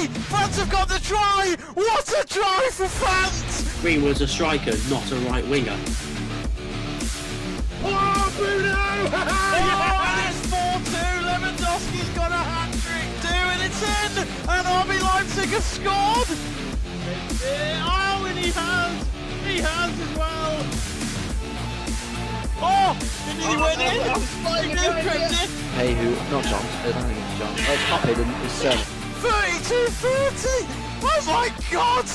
try! France have got the try! What a try for France! Green was a striker, not a right winger. Oh, Bruno! And it's 4-2. Lewandowski's got a hat-trick too, and it's in! And RB Leipzig have scored! Oh, and he has! He has as well! Oh! Did he win it? He did, crazy! Hey, who? Not John. Not against John. Oh, it's not Hayden. It's 32-30! Oh my god!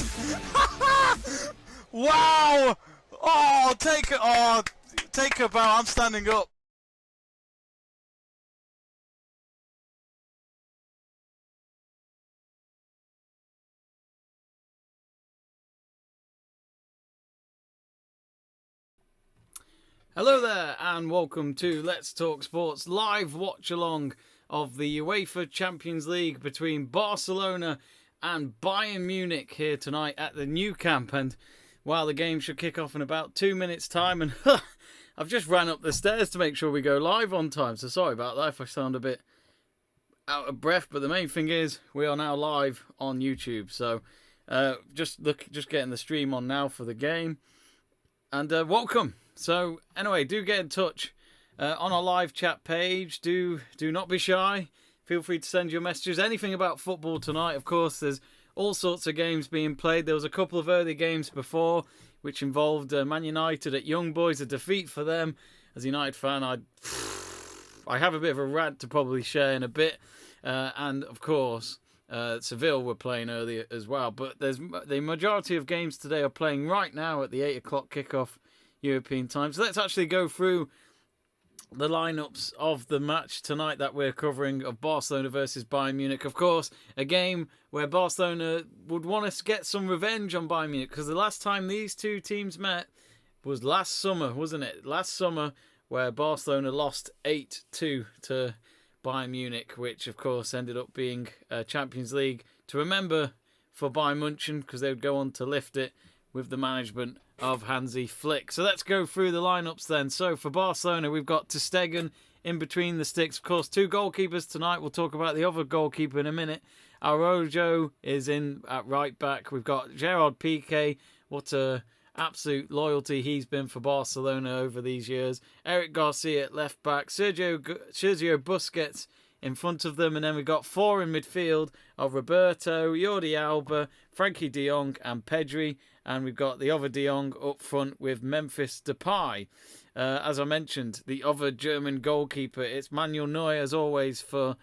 Wow! Oh, take a bow. I'm standing up. Hello there and welcome to Let's Talk Sports live watch along of the UEFA Champions League between Barcelona and Bayern Munich here tonight at the new camp. And while the game should kick off in about 2 minutes time, and I've just ran up the stairs to make sure we go live on time, so sorry about that if I sound a bit out of breath, but the main thing is we are now live on YouTube. So just getting the stream on now for the game, and welcome. So anyway, do get in touch on our live chat page. Do not be shy. Feel free to send your messages. Anything about football tonight. Of course, there's all sorts of games being played. There was a couple of early games before, which involved Man United at Young Boys, a defeat for them. As a United fan, I have a bit of a rant to probably share in a bit. And of course, Seville were playing earlier as well. But there's the majority of games today are playing right now at the 8 o'clock kickoff European time. So let's actually go through the lineups of the match tonight that we're covering of Barcelona versus Bayern Munich. Of course, a game where Barcelona would want to get some revenge on Bayern Munich, because the last time these two teams met was last summer, wasn't it? Last summer, where Barcelona lost 8-2 to Bayern Munich, which of course ended up being Champions League to remember for Bayern Munich, because they would go on to lift it with the management of Hansi Flick. So let's go through the lineups then. So for Barcelona, we've got ter Stegen in between the sticks. Of course, two goalkeepers tonight. We'll talk about the other goalkeeper in a minute. Araujo is in at right back. We've got Gerard Piqué. What a absolute loyalty he's been for Barcelona over these years. Eric Garcia at left back. Sergio Busquets in front of them, and then we've got four in midfield of Roberto, Jordi Alba, Frankie de Jong and Pedri, and we've got the other de Jong up front with Memphis Depay. As I mentioned, the other German goalkeeper, it's Manuel Neuer as always for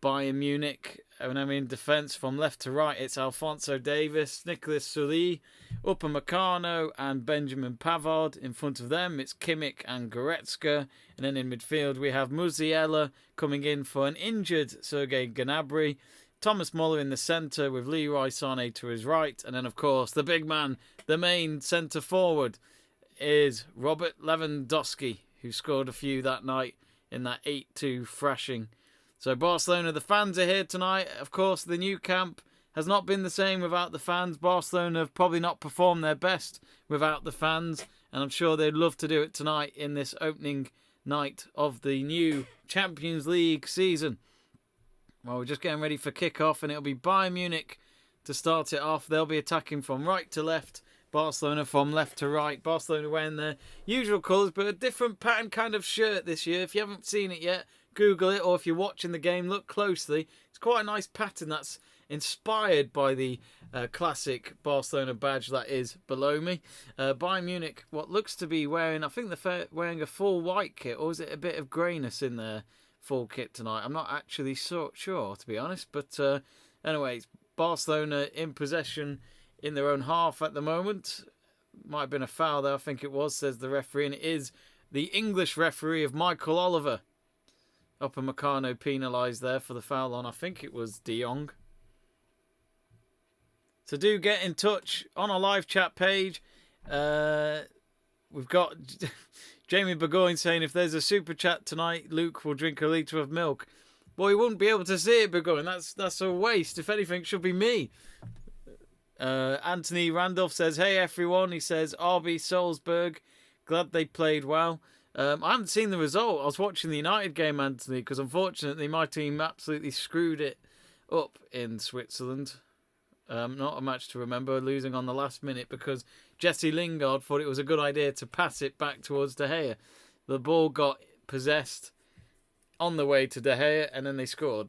Bayern Munich. And I mean defence from left to right, it's Alphonso Davies, Nicolas Sully, Upamecano and Benjamin Pavard. In front of them, it's Kimmich and Goretzka. And then in midfield, we have Musiala coming in for an injured Sergei Gnabry. Thomas Muller in the centre with Leroy Sané to his right. And then, of course, the big man, the main centre forward, is Robert Lewandowski, who scored a few that night in that 8-2 thrashing. So Barcelona, the fans are here tonight. Of course, the new camp has not been the same without the fans. Barcelona have probably not performed their best without the fans, and I'm sure they'd love to do it tonight in this opening night of the new Champions League season. Well, we're just getting ready for kick-off, and it'll be Bayern Munich to start it off. They'll be attacking from right to left, Barcelona from left to right. Barcelona wearing their usual colours, but a different pattern kind of shirt this year. If you haven't seen it yet, Google it, or if you're watching the game, look closely. It's quite a nice pattern that's inspired by the classic Barcelona badge that is below me. Bayern Munich, what looks to be wearing, I think they're wearing a full white kit, or is it a bit of greyness in their full kit tonight? I'm not actually so sure, to be honest. But anyway, it's Barcelona in possession in their own half at the moment. Might have been a foul there, I think it was, says the referee, and it is the English referee of Michael Oliver. Upamecano penalised there for the foul on, I think it was de Jong. So do get in touch on our live chat page. We've got Jamie Burgoyne saying if there's a super chat tonight, Luke will drink a litre of milk. Well, he wouldn't be able to see it, Burgoyne. That's a waste. If anything, it should be me. Anthony Randolph says, hey everyone. He says, RB Salzburg, glad they played well. I haven't seen the result. I was watching the United game, Anthony, because unfortunately my team absolutely screwed it up in Switzerland. Not a match to remember, losing on the last minute because Jesse Lingard thought it was a good idea to pass it back towards De Gea. The ball got possessed on the way to De Gea, and then they scored.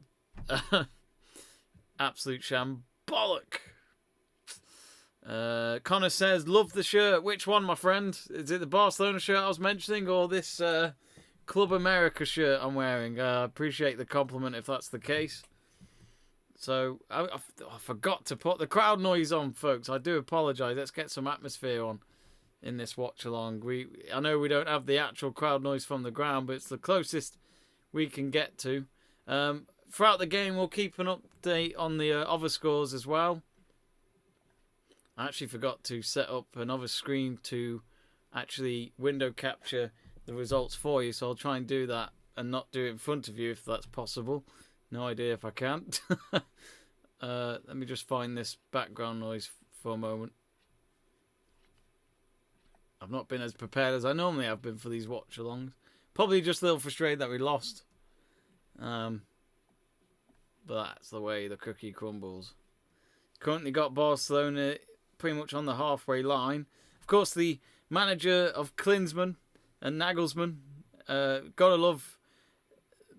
Absolute shambolic. Connor says, love the shirt. Which one, my friend? Is it the Barcelona shirt I was mentioning, or this Club America shirt I'm wearing? I appreciate the compliment if that's the case. So, I forgot to put the crowd noise on, folks. I do apologise. Let's get some atmosphere on in this watch-along. I know we don't have the actual crowd noise from the ground, but it's the closest we can get to. Throughout the game, we'll keep an update on the other scores as well. I actually forgot to set up another screen to actually window capture the results for you, so I'll try and do that and not do it in front of you if that's possible. No idea if I can't. Let me just find this background noise for a moment. I've not been as prepared as I normally have been for these watch-alongs. Probably just a little frustrated that we lost. But that's the way the cookie crumbles. Currently got Barcelona pretty much on the halfway line. Of course, the manager of Klinsmann and Nagelsmann. Gotta love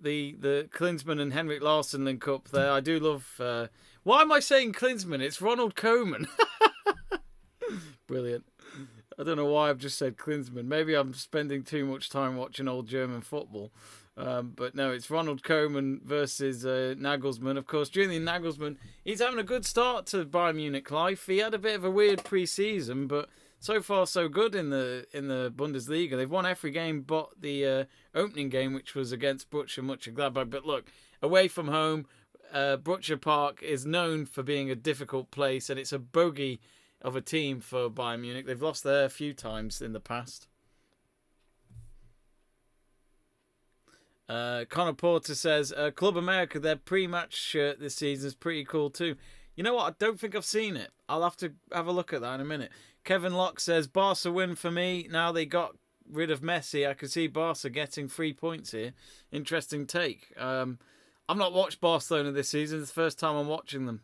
the Klinsmann and Henrik Larsson link up there. I do love... why am I saying Klinsmann? It's Ronald Koeman. Brilliant. I don't know why I've just said Klinsmann. Maybe I'm spending too much time watching old German football. But no, it's Ronald Koeman versus Nagelsmann. Of course, Julian Nagelsmann, he's having a good start to Bayern Munich life. He had a bit of a weird pre-season, but so far so good in the Bundesliga. They've won every game but the opening game, which was against Borussia Mönchengladbach. But look, away from home, Borussia Park is known for being a difficult place, and it's a bogey of a team for Bayern Munich. They've lost there a few times in the past. Connor Porter says, Club America, their pre-match shirt this season is pretty cool too. You know what? I don't think I've seen it. I'll have to have a look at that in a minute. Kevin Locke says, Barca win for me. Now they got rid of Messi. I could see Barca getting 3 points here. Interesting take. I've not watched Barcelona this season. It's the first time I'm watching them.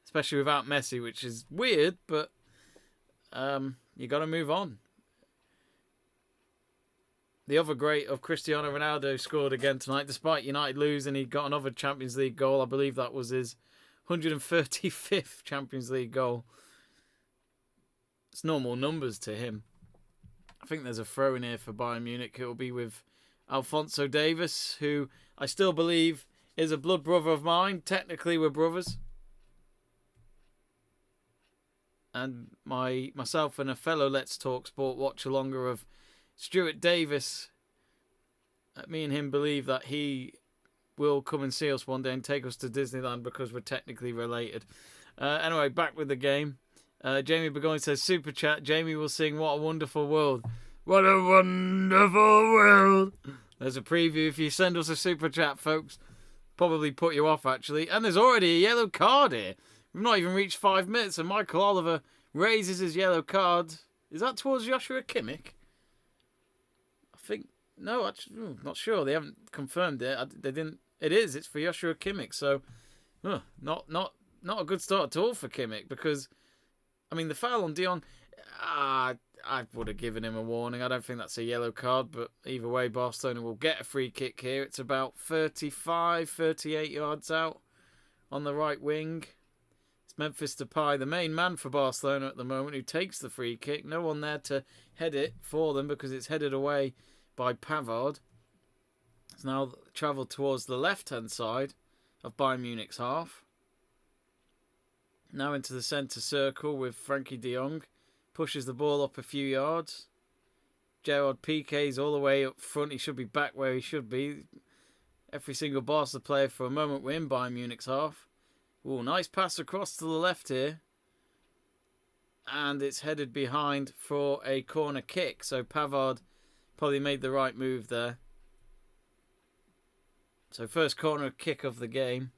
Especially without Messi, which is weird, but you got to move on. The other great of Cristiano Ronaldo scored again tonight. Despite United losing, he got another Champions League goal. I believe that was his 135th Champions League goal. It's normal numbers to him. I think there's a throw in here for Bayern Munich. It will be with Alphonso Davies, who I still believe is a blood brother of mine. Technically, we're brothers. And myself and a fellow Let's Talk Sport watch-alonger of Stuart Davis, me and him believe that he will come and see us one day and take us to Disneyland because we're technically related. Anyway, back with the game. Jamie Burgoyne says, Super Chat, Jamie will sing What a Wonderful World. What a wonderful world. There's a preview. If you send us a Super Chat, folks, probably put you off, actually. And there's already a yellow card here. We've not even reached 5 minutes, and Michael Oliver raises his yellow card. Is that towards Joshua Kimmich? I think... No, actually, not sure. They haven't confirmed it. They didn't... It is. It's for Joshua Kimmich. So, not a good start at all for Kimmich, because... I mean, the foul on Dion, I would have given him a warning. I don't think that's a yellow card, but either way, Barcelona will get a free kick here. It's about 35, 38 yards out on the right wing. It's Memphis Depay, the main man for Barcelona at the moment, who takes the free kick. No one there to head it for them because it's headed away by Pavard. It's now travelled towards the left-hand side of Bayern Munich's half. Now into the centre circle with Frankie de Jong. Pushes the ball up a few yards. Gerard Piqué's all the way up front. He should be back where he should be. Every single Barca player for a moment were in Bayern Munich's half. Ooh, nice pass across to the left here. And it's headed behind for a corner kick. So Pavard probably made the right move there. So first corner kick of the game.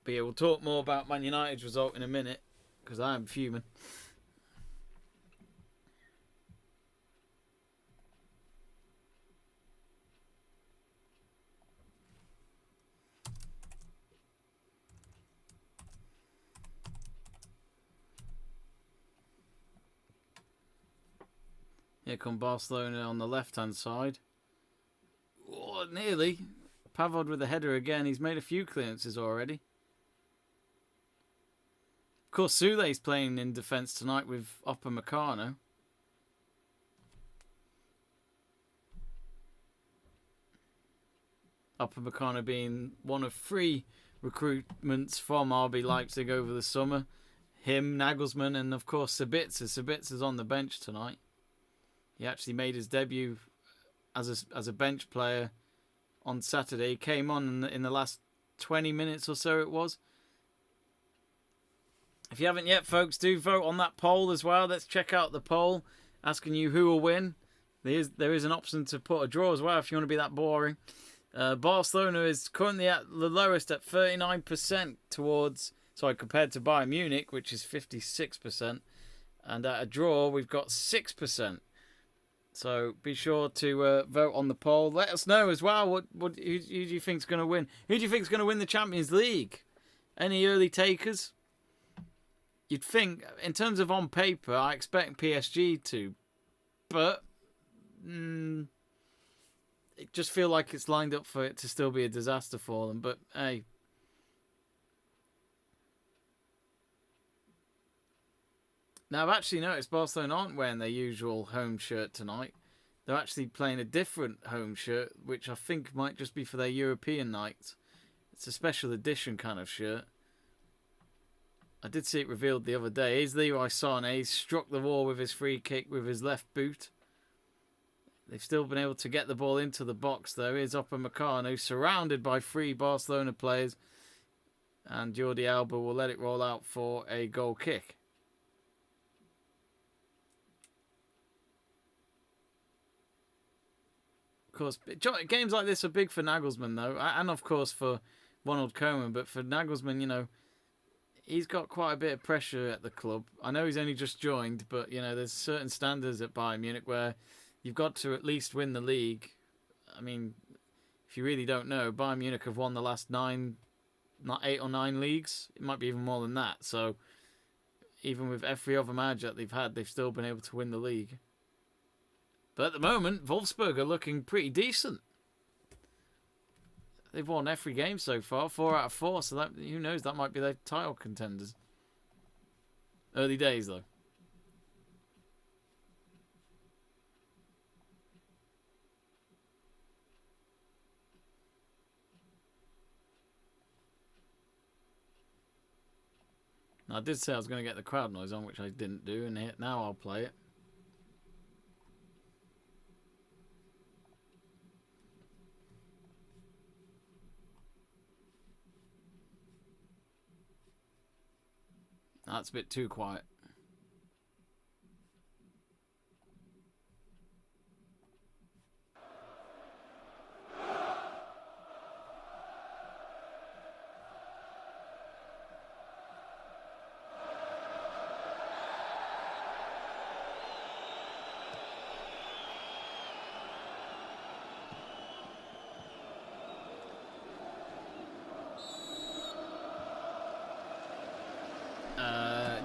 But yeah, we'll talk more about Man United's result in a minute, because I am fuming. Here come Barcelona on the left-hand side. Oh, nearly. Pavard with the header again. He's made a few clearances already. Of course, Soule's playing in defence tonight with Upamecano. Upamecano being one of 3 recruitments from RB Leipzig over the summer. Him, Nagelsmann, and of course Sabitzer. Sabitzer's on the bench tonight. He actually made his debut as a bench player on Saturday. He came on in the last 20 minutes or so it was. If you haven't yet, folks, do vote on that poll as well. Let's check out the poll asking you who will win. There is an option to put a draw as well if you want to be that boring. Barcelona is currently at the lowest at 39% compared to Bayern Munich, which is 56%. And at a draw, we've got 6%. So be sure to vote on the poll. Let us know as well who do you think's going to win? Who do you think's going to win the Champions League? Any early takers? You'd think, in terms of on paper, I expect PSG to, but it just feel like it's lined up for it to still be a disaster for them. But hey. Now, I've actually noticed Barcelona aren't wearing their usual home shirt tonight. They're actually playing a different home shirt, which I think might just be for their European night. It's a special edition kind of shirt. I did see it revealed the other day. Here's Leroy Sané. He's struck the wall with his free kick with his left boot. They've still been able to get the ball into the box, though. Here's Upamecano, surrounded by 3 Barcelona players. And Jordi Alba will let it roll out for a goal kick. Of course, games like this are big for Nagelsmann, though. And, of course, for Ronald Koeman. But for Nagelsmann, you know, he's got quite a bit of pressure at the club. I know he's only just joined, but, you know, there's certain standards at Bayern Munich where you've got to at least win the league. I mean, if you really don't know, Bayern Munich have won the last 8 or 9 leagues. It might be even more than that. So, even with every other manager that they've had, they've still been able to win the league. But at the moment, Wolfsburg are looking pretty decent. They've won every game so far, 4 out of 4. So that, who knows, that might be their title contenders. Early days, though. Now, I did say I was going to get the crowd noise on, which I didn't do, and now I'll play it. That's a bit too quiet.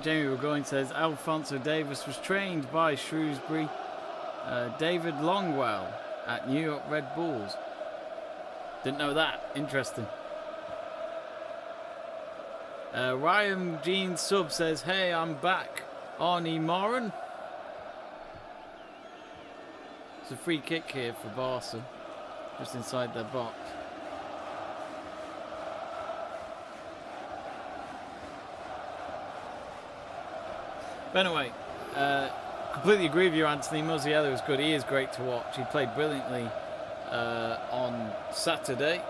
Jamie Davies says Alphonso Davies was trained by Shrewsbury David Longwell at New York Red Bulls. Didn't know that. Interesting. Ryan Jean Sub says, hey, I'm back. Arnie Moran. It's a free kick here for Barca. Just inside their box. But anyway, completely agree with you, Anthony. Musiala was good. He is great to watch. He played brilliantly on Saturday.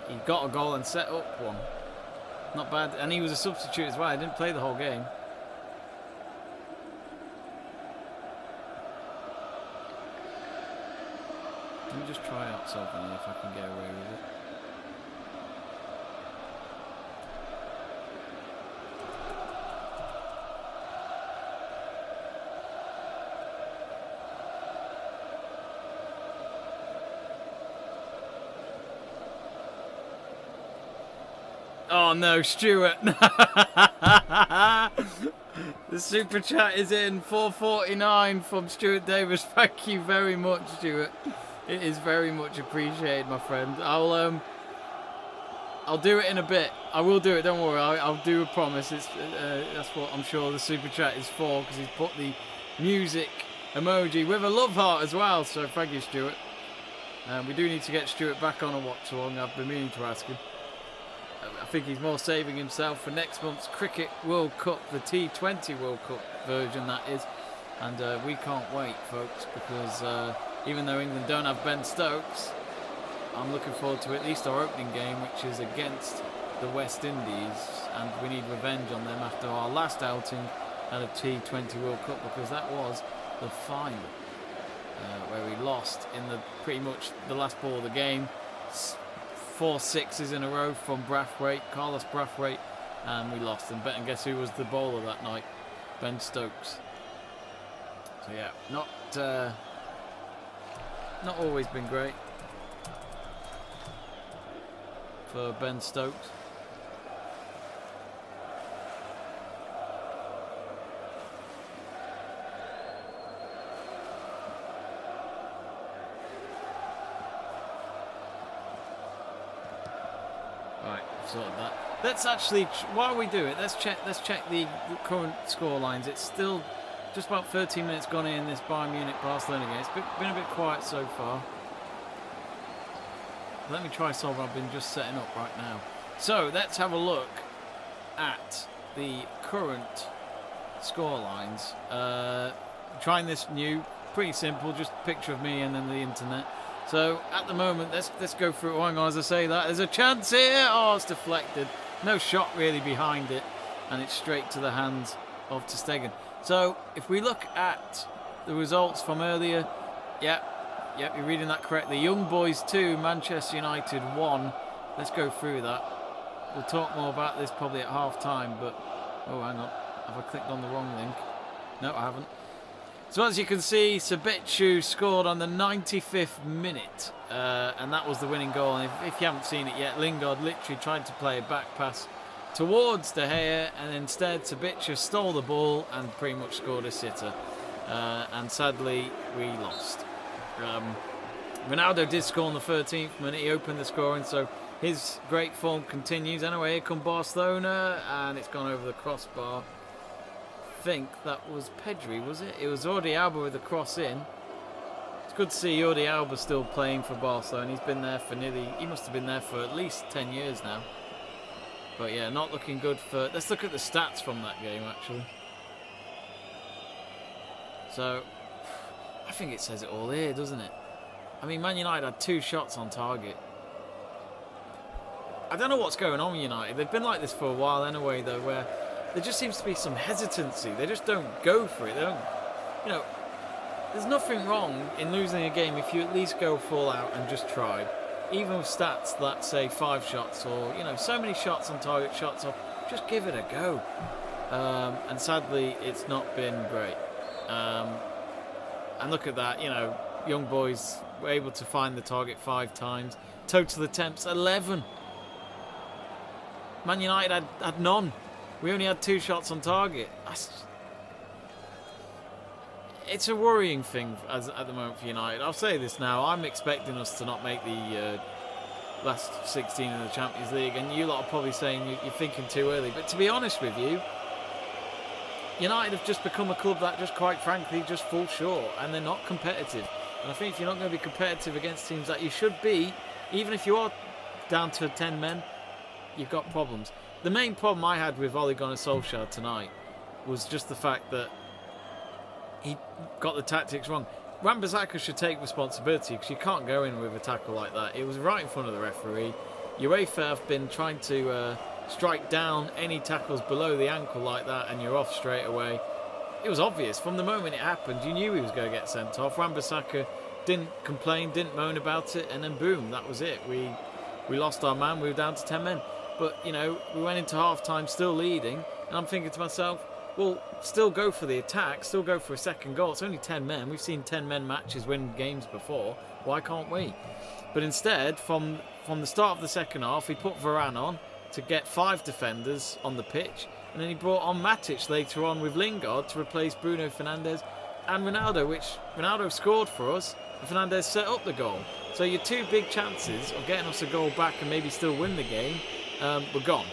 He got a goal and set up one. Not bad. And he was a substitute as well. He didn't play the whole game. Let me just try out something if I can get away with it. Oh no, Stuart. The super chat is in 449 from Stuart Davis. Thank you very much, Stuart. It is very much appreciated, my friend. I'll do it in a bit. I will do it. Don't worry. I'll do a promise. It's that's what I'm sure the super chat is for, because he's put the music emoji with a love heart as well. So thank you, Stuart. We do need to get Stuart back on a watch along. I've been meaning to ask him. I think he's more saving himself for next month's Cricket World Cup, the T20 World Cup version that is. And we can't wait, folks, because even though England don't have Ben Stokes, I'm looking forward to at least our opening game, which is against the West Indies, and we need revenge on them after our last outing at a T20 World Cup, because that was the final, where we lost in the pretty much the last ball of the game. 4 sixes in a row from Brathwaite, Carlos Brathwaite, and we lost. And guess who was the bowler that night? Ben Stokes. So yeah, not always been great for Ben Stokes. Right, sorted that. Let's actually, while we do it, let's check the current score lines. It's still just about 13 minutes gone in this Bayern Munich Barcelona game. It's been a bit quiet so far. Let me try something I've been just setting up right now. So let's have a look at the current score lines. Trying this new, pretty simple, just a picture of me and then the internet. So at the moment, let's go through. Oh, hang on, as I say that, there's a chance here. Oh, it's deflected. No shot really behind it, and it's straight to the hands of ter Stegen. So if we look at the results from earlier, yep, you're reading that correctly. Young Boys 2, Manchester United 1. Let's go through that. We'll talk more about this probably at half time, but oh, hang on, have I clicked on the wrong link? No, I haven't. So as you can see, Sabicu scored on the 95th minute, and that was the winning goal. And if you haven't seen it yet, Lingard literally tried to play a back pass towards De Gea, and instead Sabicu stole the ball and pretty much scored a sitter. And sadly, we lost. Ronaldo did score on the 13th minute. He opened the scoring, so his great form continues. Anyway, here come Barcelona, and it's gone over the crossbar. I think that was Pedri, was it? It was Jordi Alba with the cross in. It's good to see Jordi Alba still playing for Barcelona. He's been there for he must have been there for at least 10 years now. But yeah, not looking good for... Let's look at the stats from that game, actually. So, I think it says it all here, doesn't it? I mean, Man United had 2 shots on target. I don't know what's going on with United. They've been like this for a while anyway, though, where there just seems to be some hesitancy. They just don't go for it. They don't, there's nothing wrong in losing a game if you at least go full out and just try. Even with stats that say 5 shots or, so many shots on target, shots off, just give it a go. And sadly, it's not been great. And look at that, Young Boys were able to find the target 5 times. Total attempts, 11. Man United had none. We only had 2 shots on target. It's a worrying thing at the moment for United. I'll say this now. I'm expecting us to not make the last 16 in the Champions League. And you lot are probably saying you're thinking too early. But to be honest with you, United have just become a club that just quite frankly just falls short. And they're not competitive. And I think if you're not going to be competitive against teams that you should be, even if you are down to 10 men, you've got problems. The main problem I had with Ole Gunnar Solskjaer tonight was just the fact that he got the tactics wrong. Wan-Bissaka should take responsibility, because you can't go in with a tackle like that. It was right in front of the referee. UEFA have been trying to strike down any tackles below the ankle like that, and you're off straight away. It was obvious from the moment it happened. You knew he was going to get sent off. Wan-Bissaka didn't complain, didn't moan about it, and then boom, that was it. We lost our man. We were down to 10 men. But, we went into half-time still leading, and I'm thinking to myself, well, still go for the attack, still go for a second goal. It's only 10 men. We've seen 10-men matches win games before. Why can't we? But instead, from the start of the second half, he put Varane on to get 5 defenders on the pitch, And then he brought on Matic later on with Lingard to replace Bruno Fernandes and Ronaldo, which Ronaldo scored for us and Fernandes set up the goal. So your two big chances of getting us a goal back and maybe still win the game were gone.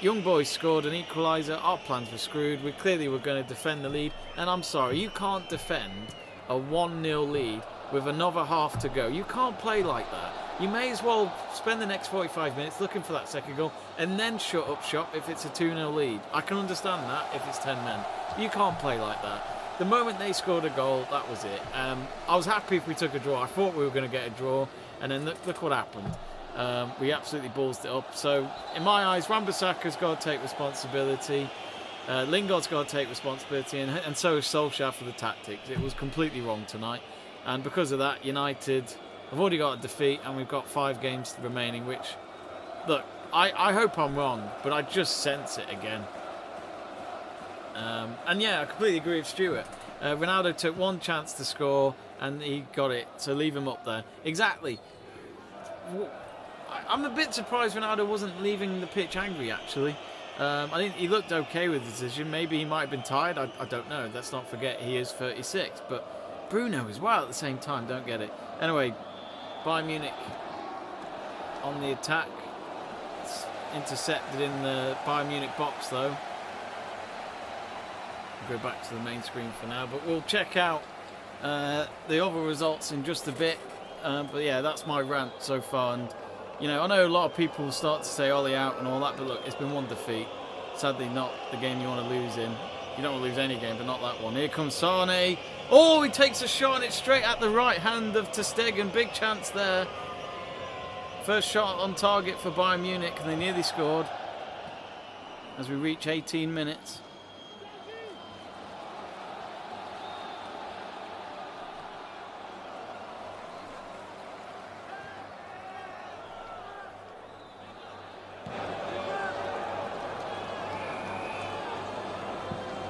Young boys scored an equaliser. Our plans were screwed. We clearly were going to defend the lead. And I'm sorry, you can't defend a 1-0 lead with another half to go. You can't play like that. You may as well spend the next 45 minutes looking for that second goal and then shut up shop if it's a 2-0 lead. I can understand that if it's 10 men. You can't play like that. The moment they scored a goal, that was it. I was happy if we took a draw. I thought we were going to get a draw, and then look what happened. We absolutely ballsed it up. So, in my eyes, Wan-Bissaka's got to take responsibility. Lingard's got to take responsibility, and so is Solskjaer for the tactics. It was completely wrong tonight. And because of that, United have already got a defeat, and we've got 5 games remaining, which, look, I hope I'm wrong, but I just sense it again. And yeah, I completely agree with Stuart. Ronaldo took one chance to score, and he got it, so leave him up there. Exactly. I'm a bit surprised Ronaldo wasn't leaving the pitch angry, actually. I think he looked okay with the decision. Maybe he might have been tired. I don't know. Let's not forget he is 36. But Bruno as well at the same time. Don't get it. Anyway, Bayern Munich on the attack. It's intercepted in the Bayern Munich box, though. We'll go back to the main screen for now. But we'll check out the other results in just a bit. But yeah, that's my rant so far. And you know, I know a lot of people start to say Ollie out and all that, but look, it's been one defeat. Sadly, not the game you want to lose in. You don't want to lose any game, but not that one. Here comes Sane. Oh, he takes a shot and it's straight at the right hand of ter Stegen. Big chance there. First shot on target for Bayern Munich, and they nearly scored as we reach 18 minutes.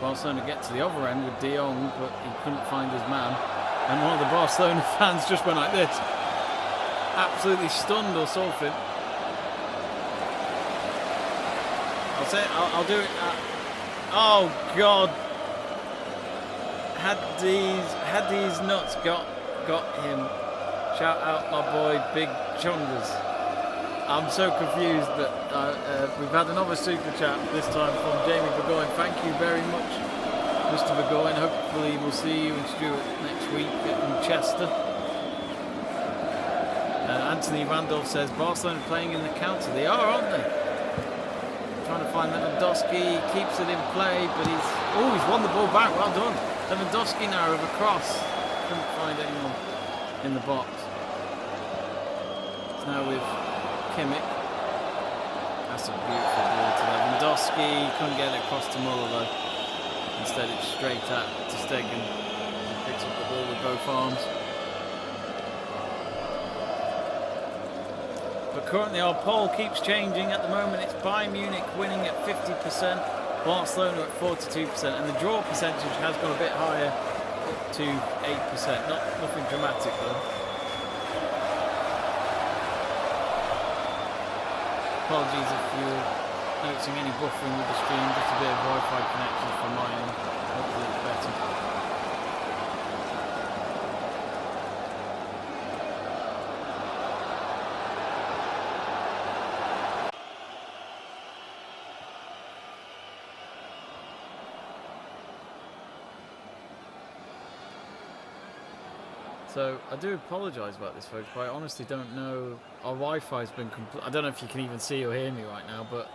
Barcelona get to the other end with De Jong, but he couldn't find his man. And one of the Barcelona fans just went like this. Absolutely stunned or something. I'll do it. Oh, God. Had these nuts got him. Shout out my boy, Big Chungus. I'm so confused, but we've had another super chat, this time from Jamie Burgoyne. Thank you very much, Mr. Burgoyne. Hopefully we'll see you and Stuart next week in Chester. Anthony Randolph says, Barcelona playing in the counter. They are, aren't they? Trying to find Lewandowski, keeps it in play, but he's won the ball back. Well done. Lewandowski now with a cross. Couldn't find anyone in the box. It's now with Kimmich. That's a beautiful ball to Lewandowski. Couldn't get it across to Muller though. Instead it's straight at ter Stegen. He picks up the ball with both arms. But currently our poll keeps changing. At the moment it's Bayern Munich winning at 50%, Barcelona at 42%, and the draw percentage has gone a bit higher, up to 8%. Nothing dramatic though. Apologies if you're noticing any buffering with the stream, just a bit of Wi-Fi connection from my end. Hopefully it's better. So I do apologise about this, folks, but I honestly don't know. Our Wi-Fi's been I don't know if you can even see or hear me right now, but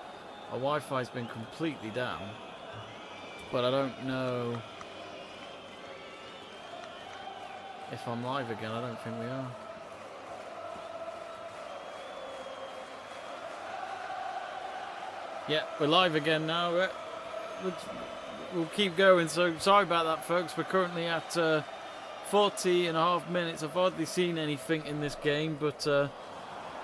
our Wi-Fi's been completely down. But I don't know if I'm live again. I don't think we are. Yeah, we're live again now. We'll keep going. So sorry about that, folks. We're currently at 40.5 minutes. I've hardly seen anything in this game, but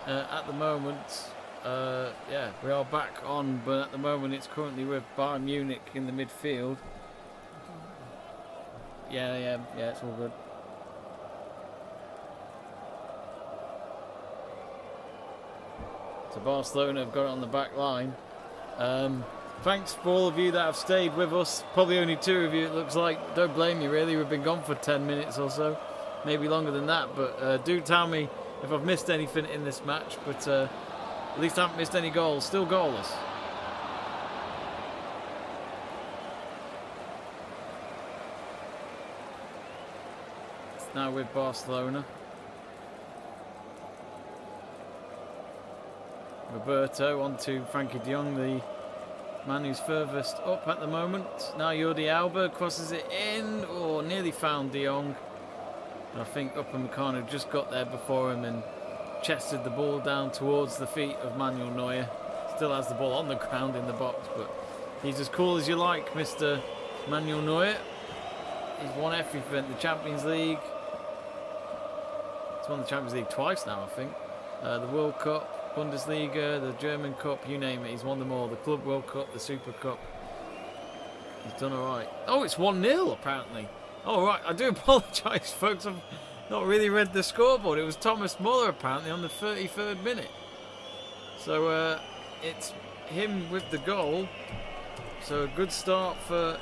at the moment, yeah, we are back on. But at the moment, it's currently with Bayern Munich in the midfield. Yeah, it's all good. So Barcelona have got it on the back line. thanks for all of you that have stayed with us. Probably only 2 of you, it looks like. Don't blame you, really. We've been gone for 10 minutes or so. Maybe longer than that. But do tell me if I've missed anything in this match. But at least I haven't missed any goals. Still goalless. It's now with Barcelona. Roberto on to Frankie de Jong, the man who's furthest up at the moment. Now Jordi Alba crosses it in. Oh, nearly found de Jong. I think Upamecano just got there before him and chested the ball down towards the feet of Manuel Neuer. Still has the ball on the ground in the box, but he's as cool as you like, Mr. Manuel Neuer. He's won everything. The Champions League. He's won the Champions League twice now, I think. The World Cup, Bundesliga, the German Cup, you name it. He's won them all. The Club World Cup, the Super Cup. He's done all right. Oh, it's 1-0 apparently. Oh, right. I do apologise, folks. I've not really read the scoreboard. It was Thomas Muller apparently on the 33rd minute. So it's him with the goal. So a good start for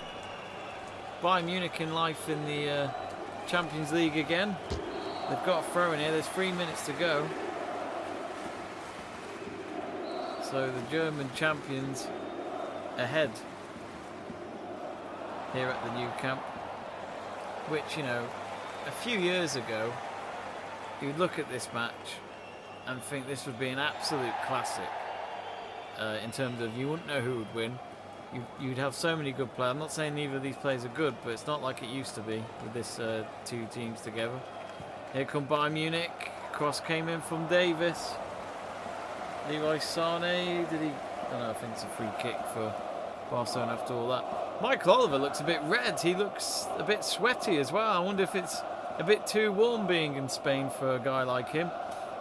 Bayern Munich in life in the Champions League again. They've got a throw in here. There's 3 minutes to go. So the German champions ahead here at the new camp. Which, you know, a few years ago, you'd look at this match and think this would be an absolute classic. In terms of you wouldn't know who would win. You'd have so many good players. I'm not saying neither of these players are good, but it's not like it used to be with this 2 teams together. Here come Bayern Munich. Cross came in from Davies. Leroy Sané, did he? Oh no, I think it's a free kick for Barcelona after all that. Michael Oliver looks a bit red. He looks a bit sweaty as well. I wonder if it's a bit too warm being in Spain for a guy like him.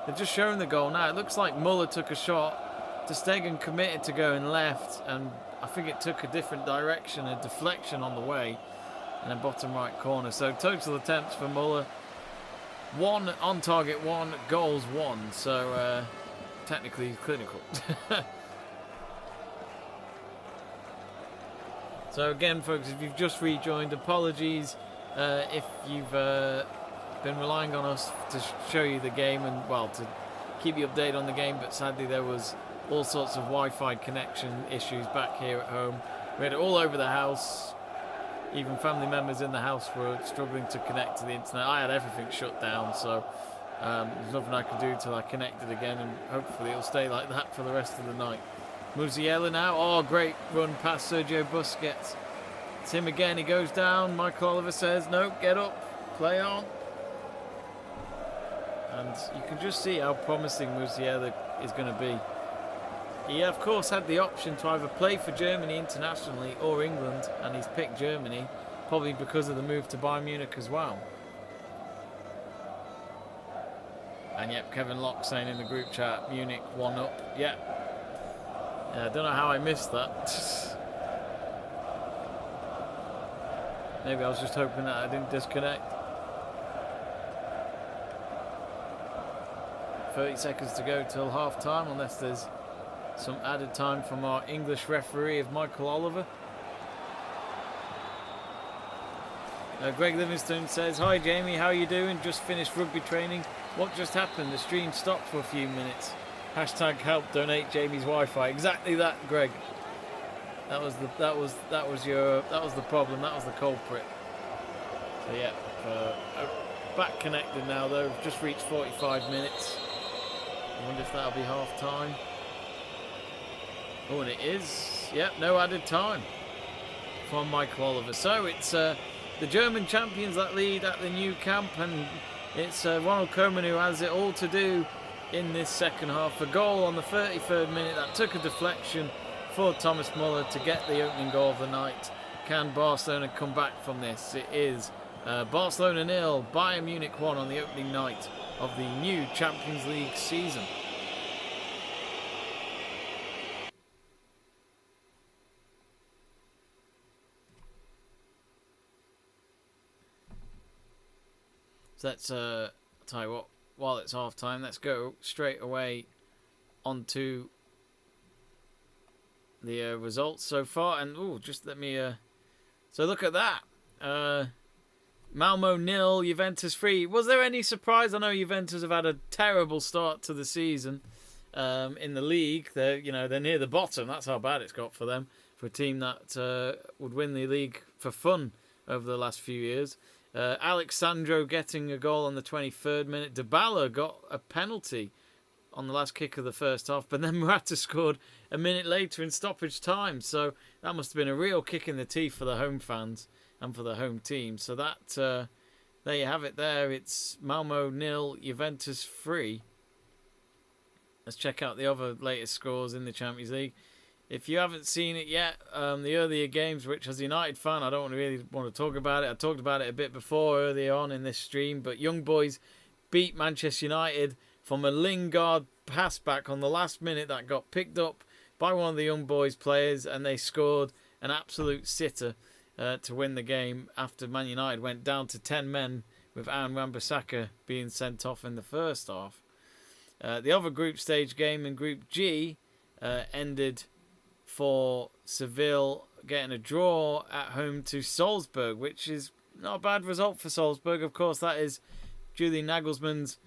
They've just shown the goal now. It looks like Muller took a shot. Ter Stegen committed to going left, and I think it took a different direction, a deflection on the way, in the bottom right corner. So total attempts for Muller. 1 on target, 1 goals, 1. So technically clinical. So again, folks, if you've just rejoined, apologies if you've been relying on us to show you the game and, well, to keep you updated on the game, but sadly there was all sorts of Wi-Fi connection issues back here at home. We had it all over the house. Even family members in the house were struggling to connect to the internet. I had everything shut down, so there's nothing I could do till I connected again, and hopefully it'll stay like that for the rest of the night. Musiala now. Oh, great run past Sergio Busquets. It's him again. He goes down. Michael Oliver says, no, get up, play on. And you can just see how promising Musiala is going to be. He, of course, had the option to either play for Germany internationally or England, and he's picked Germany, probably because of the move to Bayern Munich as well. And yep, Kevin Locke saying in the group chat, Munich 1 up. Yep. Yeah, I don't know how I missed that. Maybe I was just hoping that I didn't disconnect. 30 seconds to go till half time, unless there's some added time from our English referee of Michael Oliver. Greg Livingstone says, hi Jamie, how are you doing? Just finished rugby training. What just happened? The stream stopped for a few minutes. Hashtag help donate Jamie's Wi-Fi. Exactly that, Greg. That was the problem. That was the culprit. So yeah, back connected now though. Just reached 45 minutes. I wonder if that'll be half time. Oh, and it is. Yep, no added time from Michael Oliver. So it's the German champions that lead at the new camp, and it's Ronald Koeman who has it all to do in this second half. A goal on the 33rd minute that took a deflection for Thomas Muller to get the opening goal of the night. Can Barcelona come back from this? It is Barcelona 0, Bayern Munich 1 on the opening night of the new Champions League season. So let's tell you what, while it's half time, let's go straight away onto the results so far. And just let me. So look at that. Malmo 0, Juventus 3. Was there any surprise? I know Juventus have had a terrible start to the season in the league. They're near the bottom. That's how bad it's got for them. For a team that would win the league for fun over the last few years. Alexandro getting a goal on the 23rd minute. Dybala got a penalty on the last kick of the first half, but then Morata scored a minute later in stoppage time. So that must have been a real kick in the teeth for the home fans and for the home team. So that there you have it there. It's Malmo 0, Juventus 3. Let's check out the other latest scores in the Champions League. If you haven't seen it yet, the earlier games, which as a United fan, I don't really want to talk about it. I talked about it a bit before earlier on in this stream, but Young Boys beat Manchester United from a Lingard pass back on the last minute that got picked up by one of the Young Boys players, and they scored an absolute sitter to win the game after Man United went down to 10 men with Aaron Wan-Bissaka being sent off in the first half. The other group stage game in Group G ended for Seville getting a draw at home to Salzburg, which is not a bad result for Salzburg. Of course, that is Julian Nagelsmann's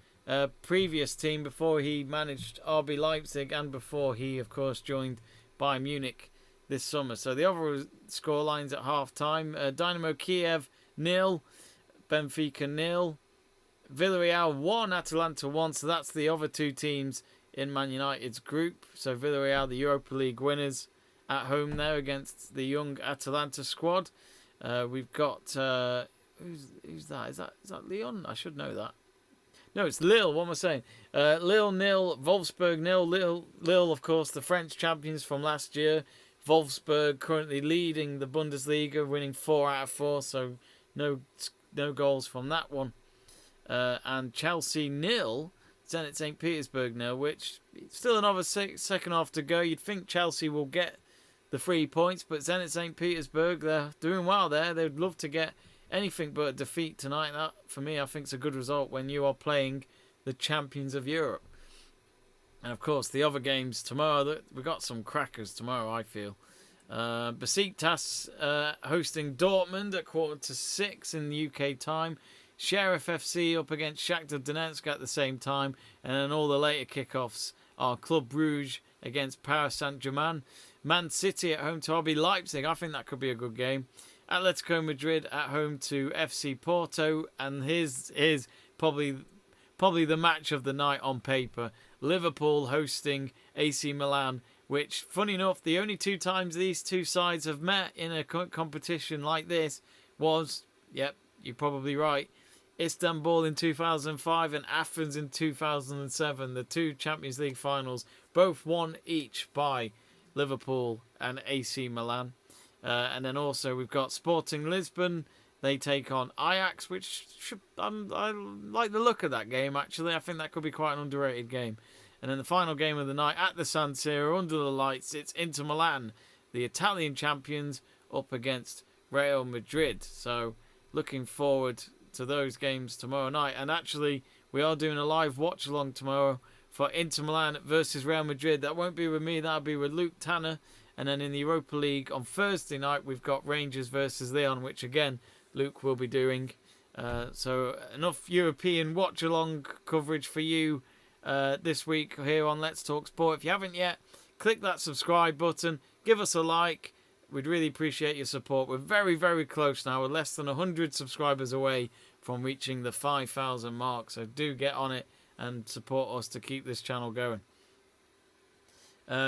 previous team before he managed RB Leipzig and before he, of course, joined Bayern Munich this summer. So the other scorelines at half-time, Dynamo Kiev 0, Benfica 0, Villarreal 1, Atalanta 1. So that's the other two teams in Man United's group. So Villarreal, the Europa League winners, at home there against the young Atalanta squad. We've got who's that? Is that Lyon? I should know that. No, it's Lille. What am I saying? Lille 0, Wolfsburg 0. Lille, of course, the French champions from last year. Wolfsburg currently leading the Bundesliga, winning 4 out of 4. So no goals from that one. And Chelsea 0. Zenit St. Petersburg 0, which still another second half to go. You'd think Chelsea will get the 3 points, but Zenit St. Petersburg, they're doing well there. They'd love to get anything but a defeat tonight. That, for me, I think is a good result when you are playing the champions of Europe. And, of course, the other games tomorrow, we've got some crackers tomorrow, I feel. Besiktas hosting Dortmund at 5:45 in the UK time. Sheriff FC up against Shakhtar Donetsk at the same time. And then all the later kickoffs are Club Brugge against Paris Saint-Germain. Man City at home to RB Leipzig. I think that could be a good game. Atletico Madrid at home to FC Porto. And here's probably the match of the night on paper. Liverpool hosting AC Milan, which, funny enough, the only 2 times these two sides have met in a competition like this was, yep, you're probably right, Istanbul in 2005 and Athens in 2007. The 2 Champions League finals, both won each by Liverpool and AC Milan. And then also we've got Sporting Lisbon. They take on Ajax, which I like the look of that game, actually. I think that could be quite an underrated game. And then the final game of the night at the San Siro, under the lights, it's Inter Milan, the Italian champions, up against Real Madrid. So looking forward to those games tomorrow night. And actually, we are doing a live watch-along tomorrow for Inter Milan versus Real Madrid. That won't be with me, that'll be with Luke Tanner. And then in the Europa League on Thursday night, we've got Rangers versus Lyon, which again, Luke will be doing. So enough European watch-along coverage for you this week here on Let's Talk Sport. If you haven't yet, click that subscribe button, give us a like. We'd really appreciate your support. We're very, very close now. We're less than 100 subscribers away from reaching the 5,000 mark. So do get on it and support us to keep this channel going.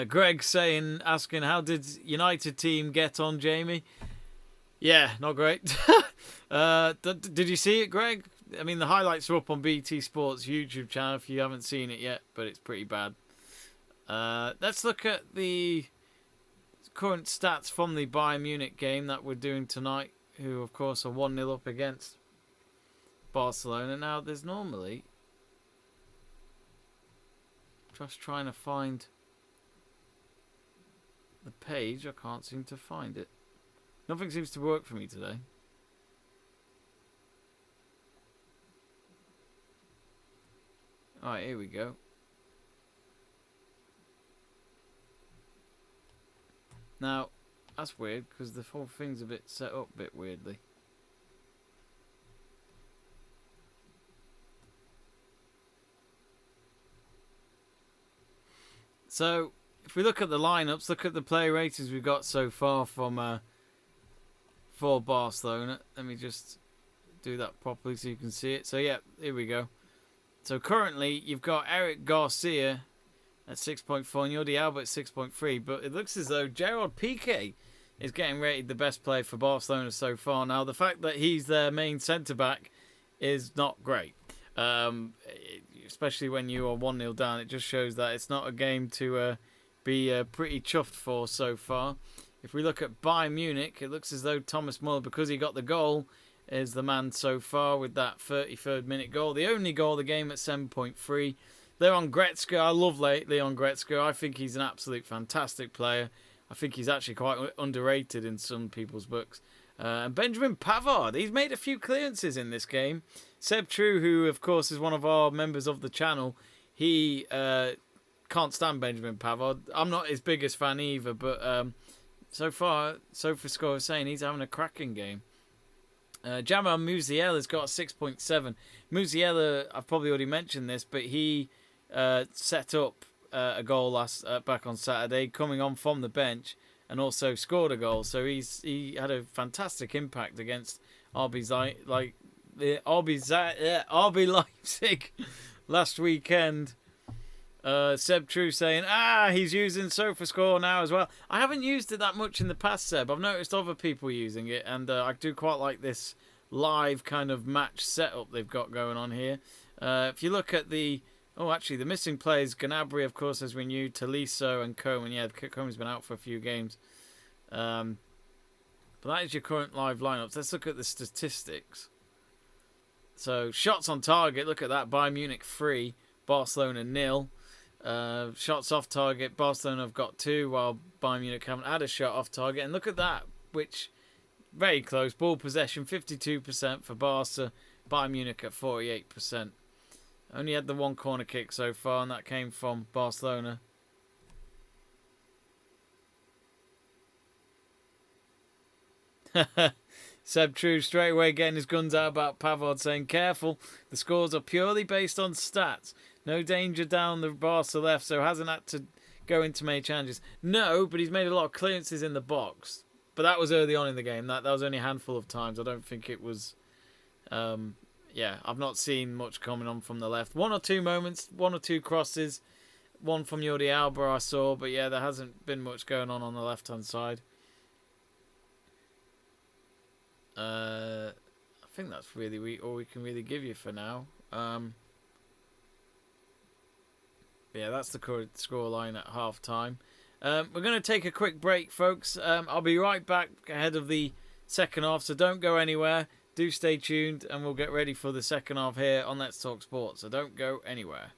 Greg asking, how did United team get on, Jamie? Yeah, not great. Did you see it, Greg? I mean, the highlights are up on BT Sports YouTube channel if you haven't seen it yet, but it's pretty bad. Let's look at the current stats from the Bayern Munich game that we're doing tonight, who, of course, are 1-0 up against Barcelona. Now, there's normally... Just trying to find the page. I can't seem to find it. Nothing seems to work for me today. Alright, here we go. Now, that's weird because the whole thing's a bit set up a bit weirdly. So, if we look at the lineups, look at the player ratings we've got so far from for Barcelona. Let me just do that properly so you can see it. So, yeah, here we go. So, currently, you've got Eric Garcia at 6.4 and Jordi Alba at 6.3. But it looks as though Gerard Piqué is getting rated the best player for Barcelona so far. Now, the fact that he's their main centre-back is not great. Especially when you are 1-0 down, it just shows that it's not a game to be pretty chuffed for so far. If we look at Bayern Munich, it looks as though Thomas Muller, because he got the goal, is the man so far with that 33rd minute goal. The only goal of the game at 7.3. Leon Goretzka, I love Leon Goretzka. I think he's an absolute fantastic player. I think he's actually quite underrated in some people's books. And Benjamin Pavard, he's made a few clearances in this game. Seb True, who of course is one of our members of the channel, he can't stand Benjamin Pavard. I'm not his biggest fan either, but so far, SofaScore is saying he's having a cracking game. Jamal Musiala's got a 6.7. Musiala, I've probably already mentioned this, but he set up a goal back on Saturday, coming on from the bench, and also scored a goal. So he had a fantastic impact against RB Leipzig last weekend. Seb True saying, he's using SofaScore now as well. I haven't used it that much in the past, Seb. I've noticed other people using it, and I do quite like this live kind of match setup they've got going on here. If you look at the missing players, Gnabry, of course, as we knew, Tolisso and Koeman. Yeah, Koeman's been out for a few games. But that is your current live lineups. Let's look at the statistics. So, shots on target, look at that. Bayern Munich 3, Barcelona 0. Shots off target, Barcelona have got 2, while Bayern Munich haven't had a shot off target. And look at that, which, very close. Ball possession, 52% for Barca. Bayern Munich at 48%. Only had the one corner kick so far, and that came from Barcelona. Seb True straight away getting his guns out about Pavard, saying, careful, the scores are purely based on stats. No danger down the Barca left, so hasn't had to go into many challenges. No, but he's made a lot of clearances in the box. But that was early on in the game. That was only a handful of times. I don't think it was... I've not seen much coming on from the left. One or two moments, one or two crosses. One from Jordi Alba I saw, but yeah, there hasn't been much going on the left-hand side. I think that's really all we can really give you for now. Yeah, that's the current scoreline at half-time. We're going to take a quick break, folks. I'll be right back ahead of the second half, so don't go anywhere. Do stay tuned, and we'll get ready for the second half here on Let's Talk Sports. So don't go anywhere.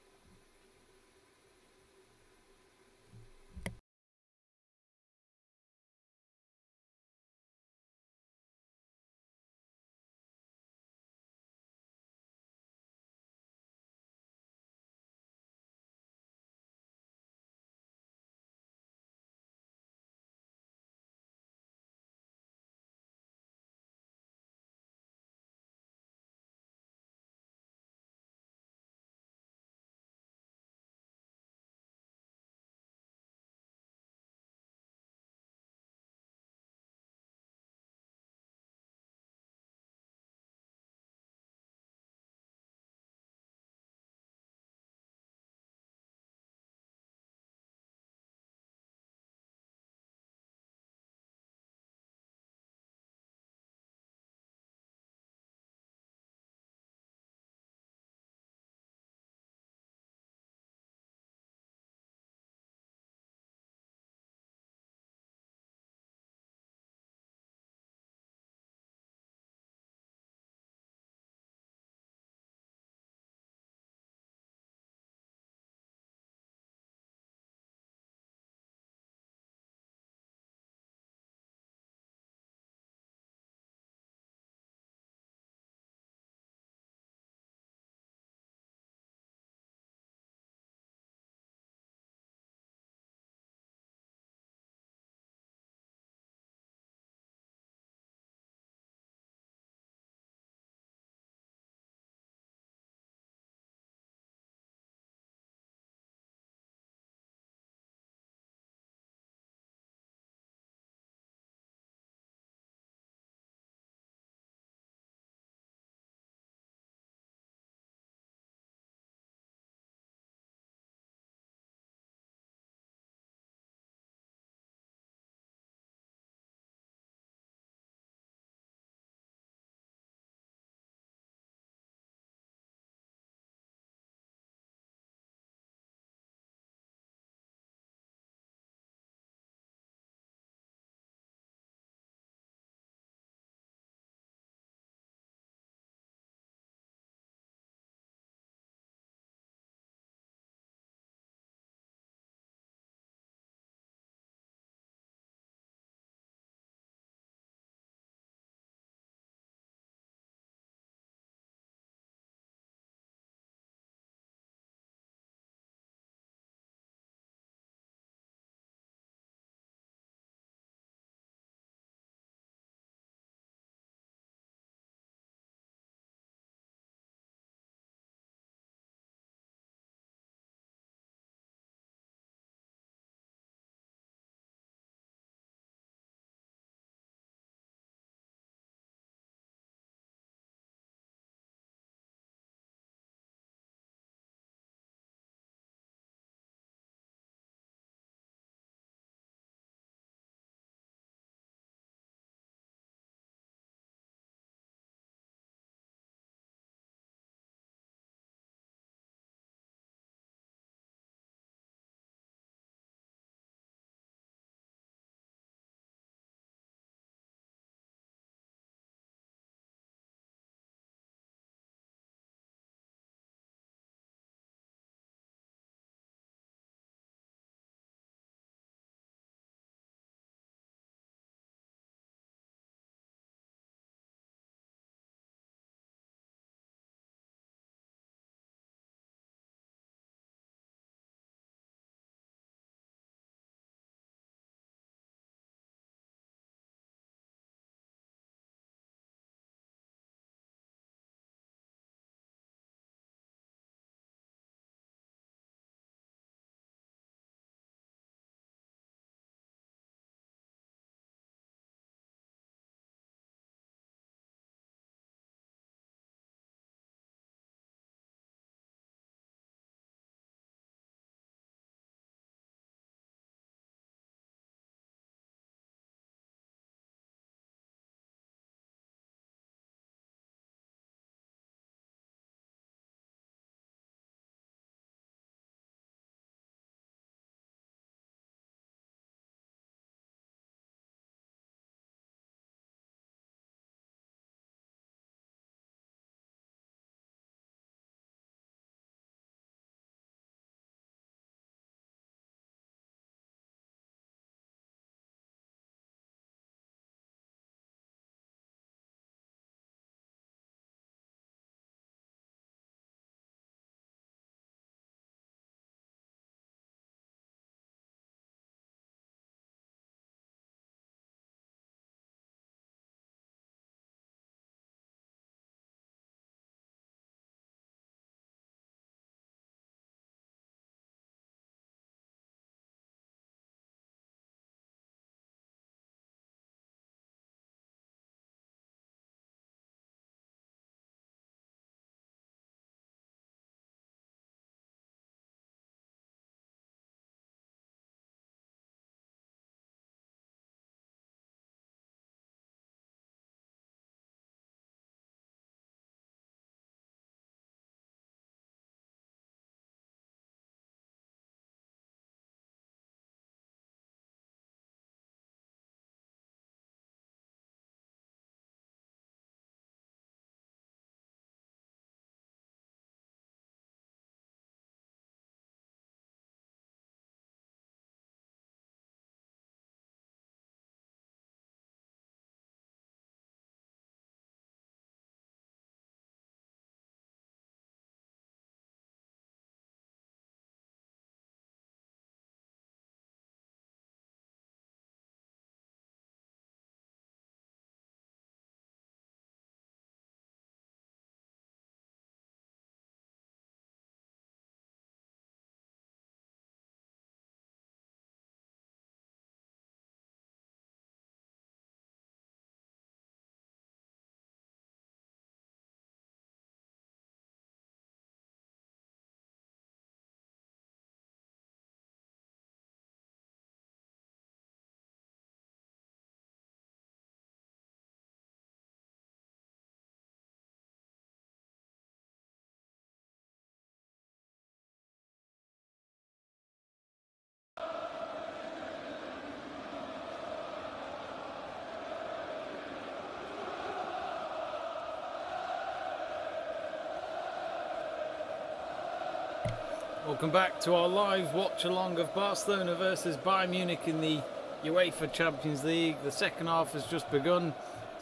Welcome back to our live watch-along of Barcelona versus Bayern Munich in the UEFA Champions League. The second half has just begun,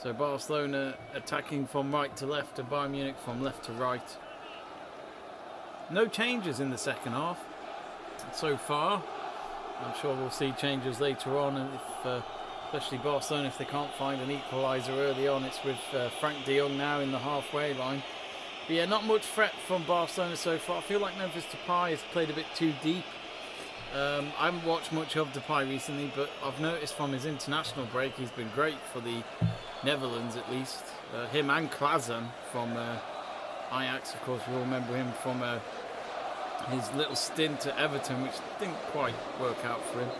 so Barcelona attacking from right to left and Bayern Munich from left to right. No changes in the second half so far. I'm sure we'll see changes later on, and if, especially Barcelona, if they can't find an equaliser early on. It's with Frank de Jong now in the halfway line. But yeah, not much threat from Barcelona so far. I feel like Memphis Depay has played a bit too deep. I haven't watched much of Depay recently, but I've noticed from his international break he's been great for the Netherlands at least. Him and Klaassen from Ajax, of course, we all remember him from his little stint at Everton, which didn't quite work out for him.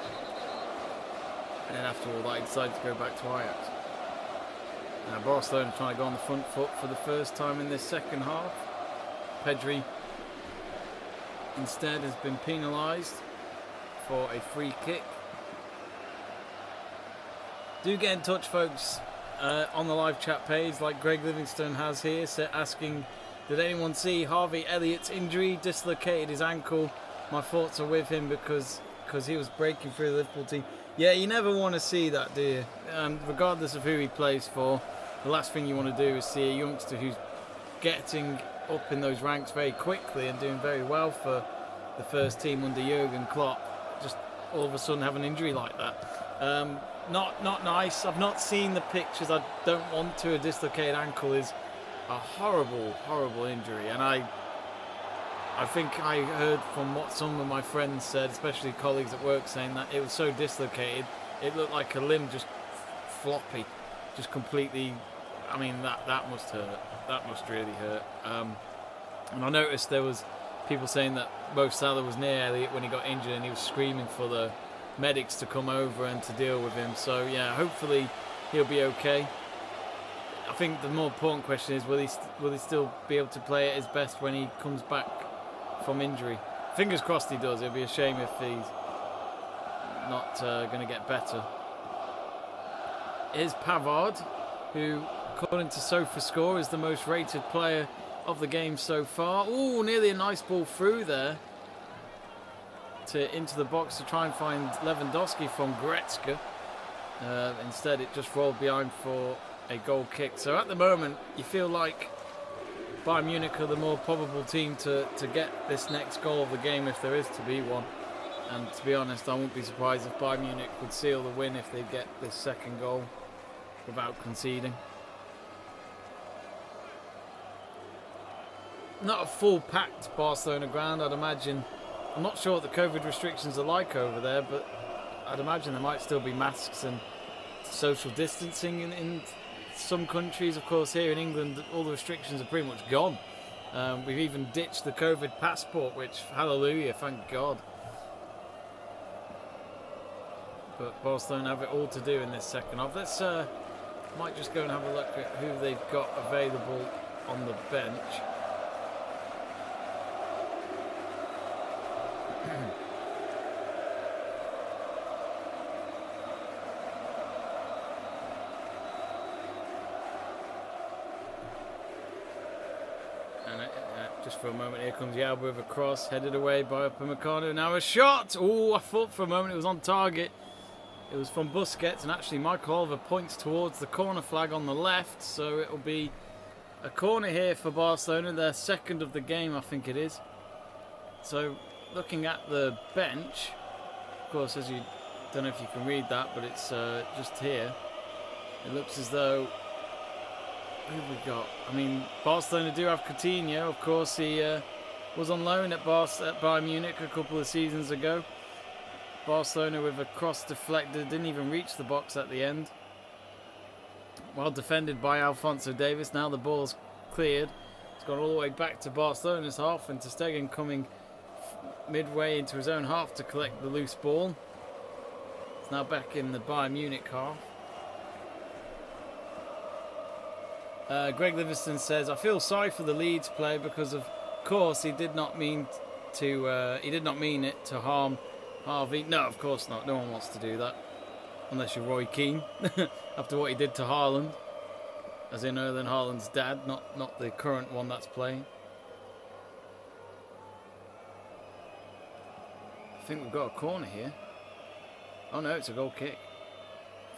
And then after all that, he decided to go back to Ajax. Now Barcelona trying to go on the front foot for the first time in this second half. Pedri instead has been penalised for a free kick. Do get in touch, folks, on the live chat page, like Greg Livingstone has here, asking, did anyone see Harvey Elliott's injury? Dislocated his ankle. My thoughts are with him because he was breaking through the Liverpool team. Yeah, you never want to see that, do you? Regardless of who he plays for, the last thing you want to do is see a youngster who's getting up in those ranks very quickly and doing very well for the first team under Jurgen Klopp, just all of a sudden have an injury like that. Not nice. I've not seen the pictures. I don't want to. A dislocated ankle is a horrible, horrible injury, and I think I heard from what some of my friends said, especially colleagues at work, saying that it was so dislocated, it looked like a limb just floppy, just completely. I mean, that must hurt. That must really hurt. And I noticed there was people saying that Mo Salah was near Elliott when he got injured, and he was screaming for the medics to come over and to deal with him. So yeah, hopefully he'll be okay. I think the more important question is, will he still be able to play at his best when he comes back from injury? Fingers crossed he does. It'd be a shame if he's not going to get better. Here's Pavard, who, according to SofaScore, is the most rated player of the game so far. Ooh, nearly a nice ball through there into the box to try and find Lewandowski from Goretzka. Instead, it just rolled behind for a goal kick. So at the moment, you feel like Bayern Munich are the more probable team to get this next goal of the game, if there is to be one. And to be honest, I wouldn't be surprised if Bayern Munich would seal the win if they get this second goal without conceding. Not a full packed Barcelona ground, I'd imagine. I'm not sure what the COVID restrictions are like over there, but I'd imagine there might still be masks and social distancing in some countries. Of course, here in England, all the restrictions are pretty much gone. We've even ditched the COVID passport, which, hallelujah, thank God. But Barcelona have it all to do in this second half. Let's might just go and have a look at who they've got available on the bench. Just for a moment, here comes Yalba with a cross, headed away by Upamecano. Now a shot! Oh, I thought for a moment it was on target. It was from Busquets, and actually Michael Oliver points towards the corner flag on the left, so it'll be a corner here for Barcelona, their second of the game, I think it is. So, looking at the bench, of course, as you don't know if you can read that, but it's just here. It looks as though, who have we got? I mean, Barcelona do have Coutinho, of course. He was on loan at Bayern Munich a couple of seasons ago. Barcelona with a cross deflected, didn't even reach the box at the end. Well defended by Alphonso Davies. Now the ball's cleared. It's gone all the way back to Barcelona's half, and ter Stegen coming midway into his own half to collect the loose ball. It's now back in the Bayern Munich half. Greg Livingston says, I feel sorry for the Leeds player because of course he did not mean it to harm Harvey. No, of course not. No one wants to do that. Unless you're Roy Keane. After what he did to Haaland. As in Erling Haaland's dad, not the current one that's playing. think we've got a corner here. Oh no, it's a goal kick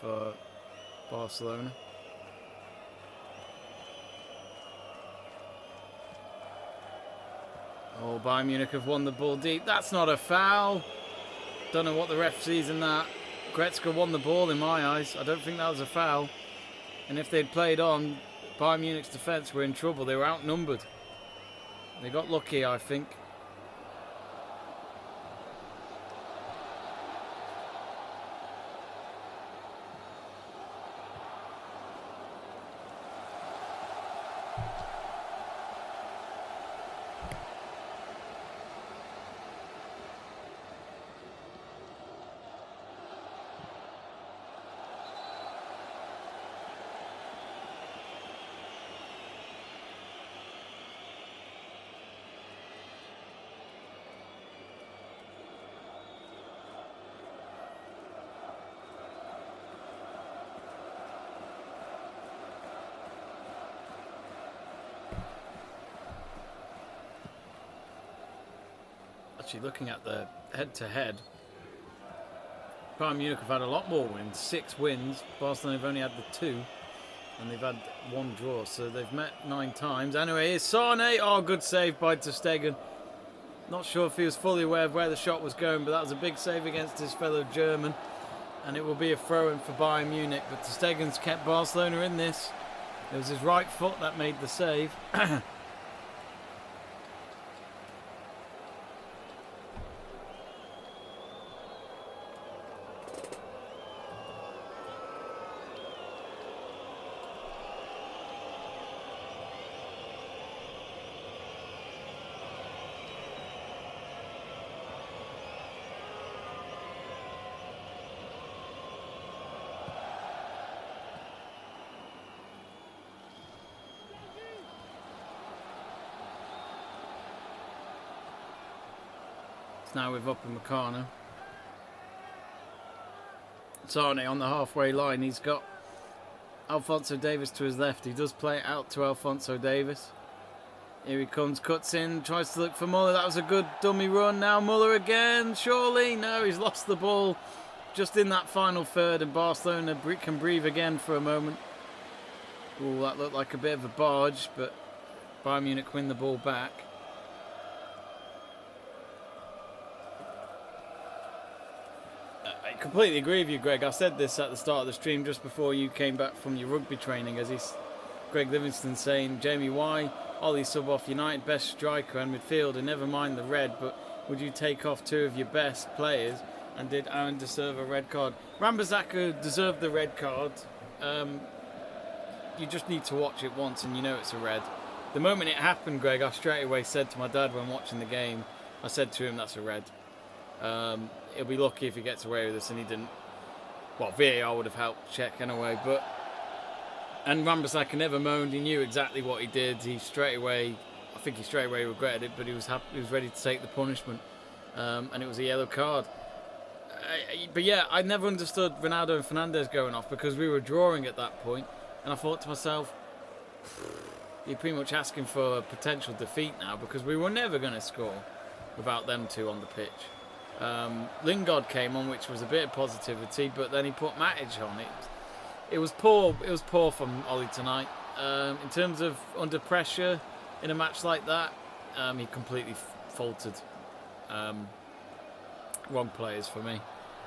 for Barcelona. Oh, Bayern Munich have won the ball deep. That's not a foul. Don't know what the ref sees in that. Goretzka won the ball in my eyes. I don't think that was a foul. And if they'd played on, Bayern Munich's defence were in trouble. They were outnumbered. They got lucky, I think. Actually, looking at the head-to-head, Bayern Munich have had a lot more wins. 6 wins. Barcelona have only had the 2, and they've had 1 draw, so they've met 9 times. Anyway, here's Sane. Oh, good save by ter Stegen. Not sure if he was fully aware of where the shot was going, but that was a big save against his fellow German, and it will be a throw-in for Bayern Munich. But ter Stegen's kept Barcelona in this. It was his right foot that made the save. Now with Upamecano. Sane on the halfway line. He's got Alphonso Davies to his left. He does play it out to Alphonso Davies. Here he comes, cuts in, tries to look for Muller. That was a good dummy run. Now Muller again, surely. No, he's lost the ball just in that final third, and Barcelona can breathe again for a moment. Oh, that looked like a bit of a barge, but Bayern Munich win the ball back. I completely agree with you, Greg. I said this at the start of the stream just before you came back from your rugby training, Greg Livingston saying, Jamie, why Ollie sub off United best striker and midfielder, never mind the red, but would you take off 2 of your best players, and did Aaron deserve a red card? Wan-Bissaka deserved the red card. You just need to watch it once and you know it's a red. The moment it happened, Greg, I straight away said to my dad when watching the game, I said to him, that's a red. He'll be lucky if he gets away with this, and he didn't. Well, VAR would have helped check anyway, but... And Wan-Bissaka never moaned. He knew exactly what he did. I think he straight away regretted it, but he was ready to take the punishment. And it was a yellow card. But yeah, I never understood Ronaldo and Fernandes going off, because we were drawing at that point, and I thought to myself, you're pretty much asking for a potential defeat now, because we were never going to score without them 2 on the pitch. Lingard came on, which was a bit of positivity, but then he put Matic on it. It was poor. It was poor from Ollie tonight. In terms of under pressure in a match like that, he completely faltered. Wrong players for me.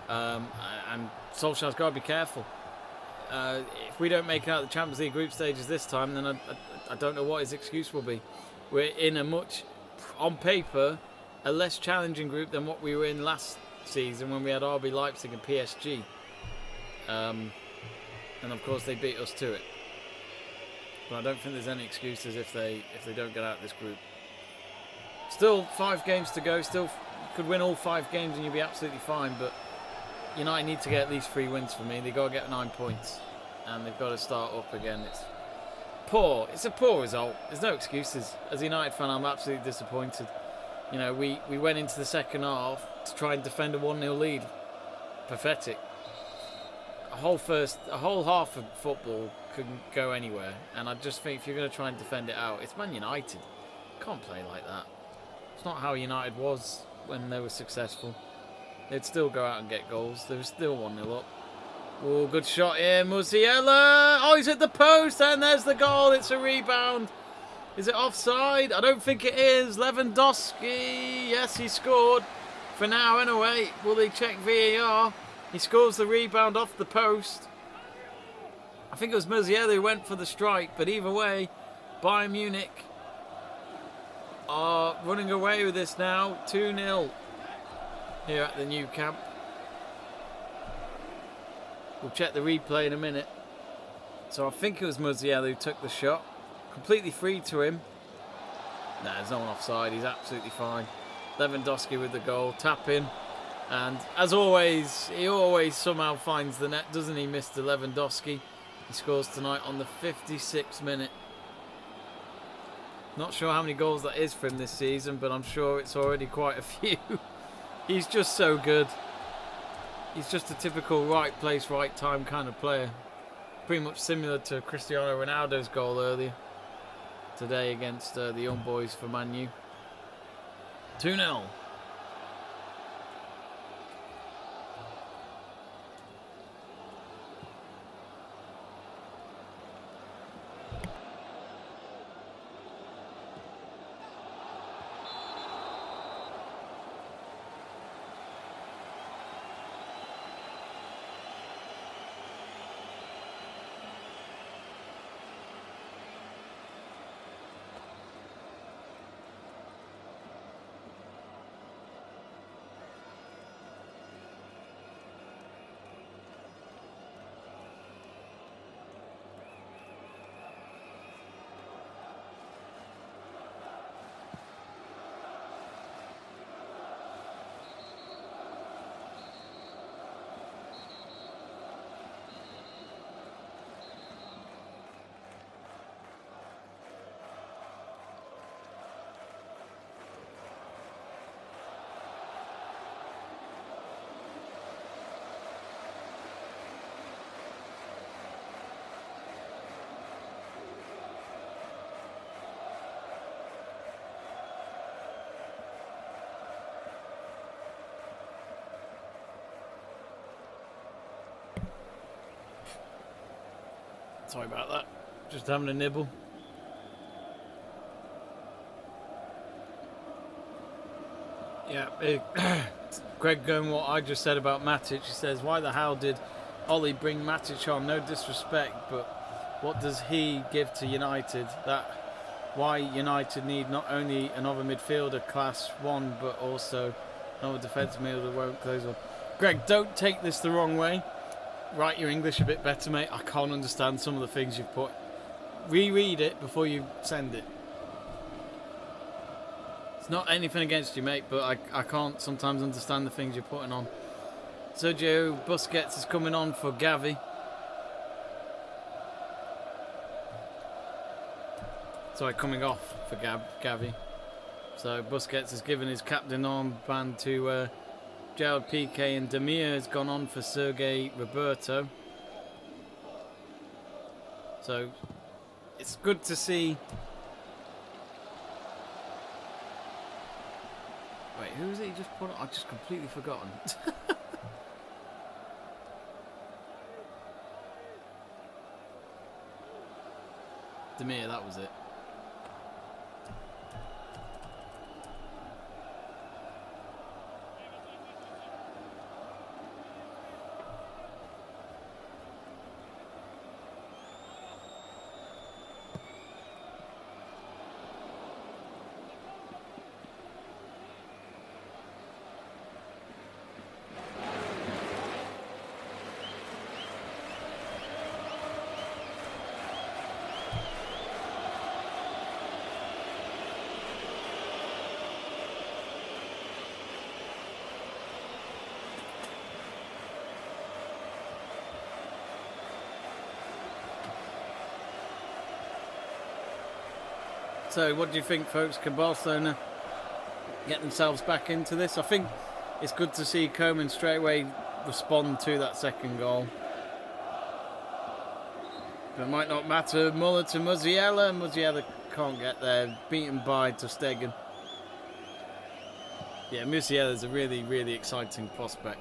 And Solskjaer's got to be careful. If we don't make it out of the Champions League group stages this time, then I don't know what his excuse will be. We're in a much, on paper, a less challenging group than what we were in last season when we had RB Leipzig and PSG. And of course they beat us to it. But I don't think there's any excuses if they don't get out of this group. Still 5 games to go. Still, you could win all 5 games and you'll be absolutely fine. But United need to get at least 3 wins for me. They've got to get 9 points. And they've got to start up again. It's poor. It's a poor result. There's no excuses. As a United fan, I'm absolutely disappointed. You know, we went into the second half to try and defend a 1-0 lead. Pathetic. A whole half of football couldn't go anywhere. And I just think if you're going to try and defend it out, it's Man United. Can't play like that. It's not how United was when they were successful. they'd still go out and get goals. They were still 1-0 up. Oh, good shot here, Musiala. Oh, he's at the post, and there's the goal. It's a rebound. Is it offside? I don't think it is. Lewandowski. Yes, he scored. For now, anyway. Will they check VAR? He scores the rebound off the post. I think it was Musiala who went for the strike, but either way, Bayern Munich are running away with this now. 2-0 here at the new camp. We'll check the replay in a minute. So I think it was Musiala who took the shot. Completely free to him. Nah, there's no one offside. He's absolutely fine. Lewandowski with the goal. Tap in. And as always, he always somehow finds the net, doesn't he, Mr. Lewandowski? He scores tonight on the 56th minute. Not sure how many goals that is for him this season, but I'm sure it's already quite a few. He's just so good. He's just a typical right place, right time kind of player. Pretty much similar to Cristiano Ronaldo's goal earlier today against the young boys for Man U. 2-0. Sorry about that. Just having a nibble. Yeah, Greg going what I just said about Matic. He says, why the hell did Ollie bring Matic on? No disrespect, but what does he give to United? That why United need not only another midfielder class 1, but also another defensive midfielder won't close up. Greg, don't take this the wrong way. Write your English a bit better, mate. I can't understand some of the things you've put. Reread it before you send it. It's not anything against you, mate, but I can't sometimes understand the things you're putting on. Sergio Busquets is coming on for Gavi. Sorry, coming off for Gavi. So Busquets has given his captain armband to Gerald Piqué, and Demir has gone on for Sergei Roberto. So it's good to see. Wait, who was it he just put on? I've just completely forgotten. Demir, that was it. So what do you think, folks? Can Barcelona get themselves back into this? I think it's good to see Koeman straight away respond to that second goal. But it might not matter. Muller to Musiala. Musiala can't get there. Beaten by ter Stegen. Yeah, Musiala is a really, really exciting prospect.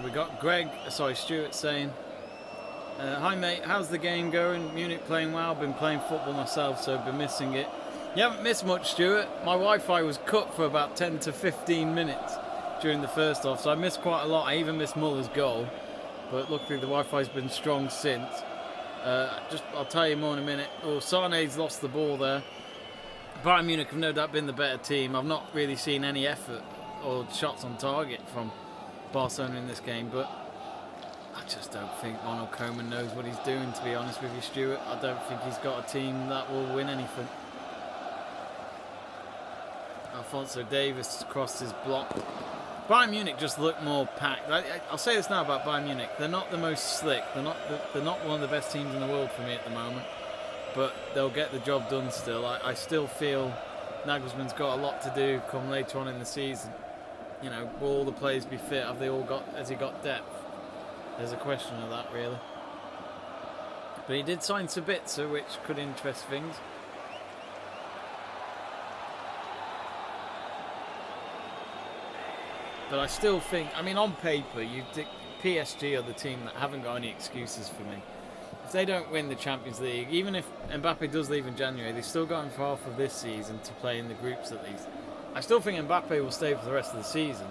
We got Stuart saying, hi mate, how's the game going? Munich playing well, been playing football myself, so been missing it. You haven't missed much, Stuart. My Wi-Fi was cut for about 10 to 15 minutes during the first half, so I missed quite a lot. I even missed Muller's goal, but luckily the Wi-Fi's been strong since. I'll tell you more in a minute. Oh, Sane's lost the ball there. Bayern Munich have no doubt been the better team. I've not really seen any effort or shots on target from Barcelona in this game, but I just don't think Ronald Koeman knows what he's doing, to be honest with you, Stuart. I don't think he's got a team that will win anything. Alphonso Davies crossed his block. Bayern Munich just look more packed. I'll say this now about Bayern Munich. They're not the most slick. They're not one of the best teams in the world for me at the moment, but they'll get the job done still. I still feel Nagelsmann's got a lot to do come later on in the season. You know, will all the players be fit? Has he got depth? There's a question of that, really. But he did sign Sabitzer, which could interest things. But I still think, I mean, on paper, PSG are the team that haven't got any excuses for me. If they don't win the Champions League, even if Mbappe does leave in January, they've still got him for half of this season to play in the groups at least. I still think Mbappe will stay for the rest of the season.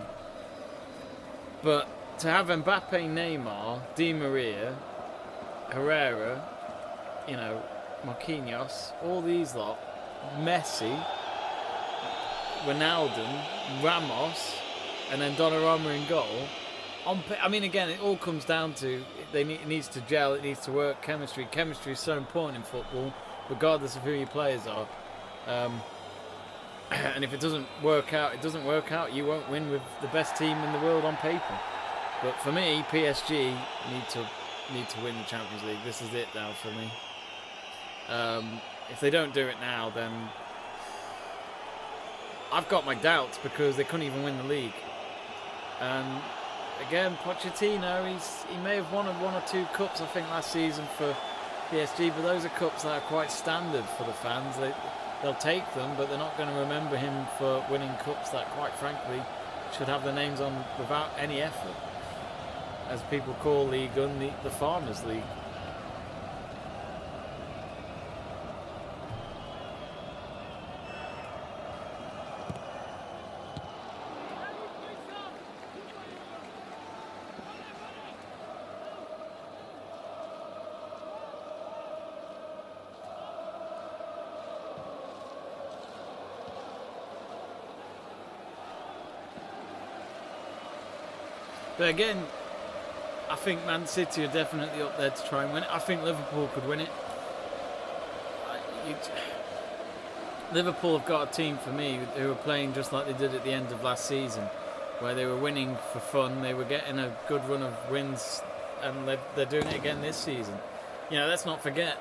But to have Mbappe, Neymar, Di Maria, Herrera, you know, Marquinhos, all these lot, Messi, Ronaldo, Ramos, and then Donnarumma in goal. I mean, again, it all comes down to it needs to gel, it needs to work, chemistry. Chemistry is so important in football, regardless of who your players are. And if it doesn't work out, it doesn't work out. You won't win with the best team in the world on paper. But for me, PSG need to win the Champions League. This is it now for me. If they don't do it now, then I've got my doubts because they couldn't even win the league. And again, Pochettino, he may have won one or two cups, I think, last season for PSG, but those are cups that are quite standard for the fans. They'll take them, but they're not going to remember him for winning cups that, quite frankly, should have their names on without any effort. As people call League One the Farmers' League. But again, I think Man City are definitely up there to try and win it. I think Liverpool could win it. Liverpool have got a team for me who are playing just like they did at the end of last season, where they were winning for fun. They were getting a good run of wins, and they're doing it again this season. You know, let's not forget.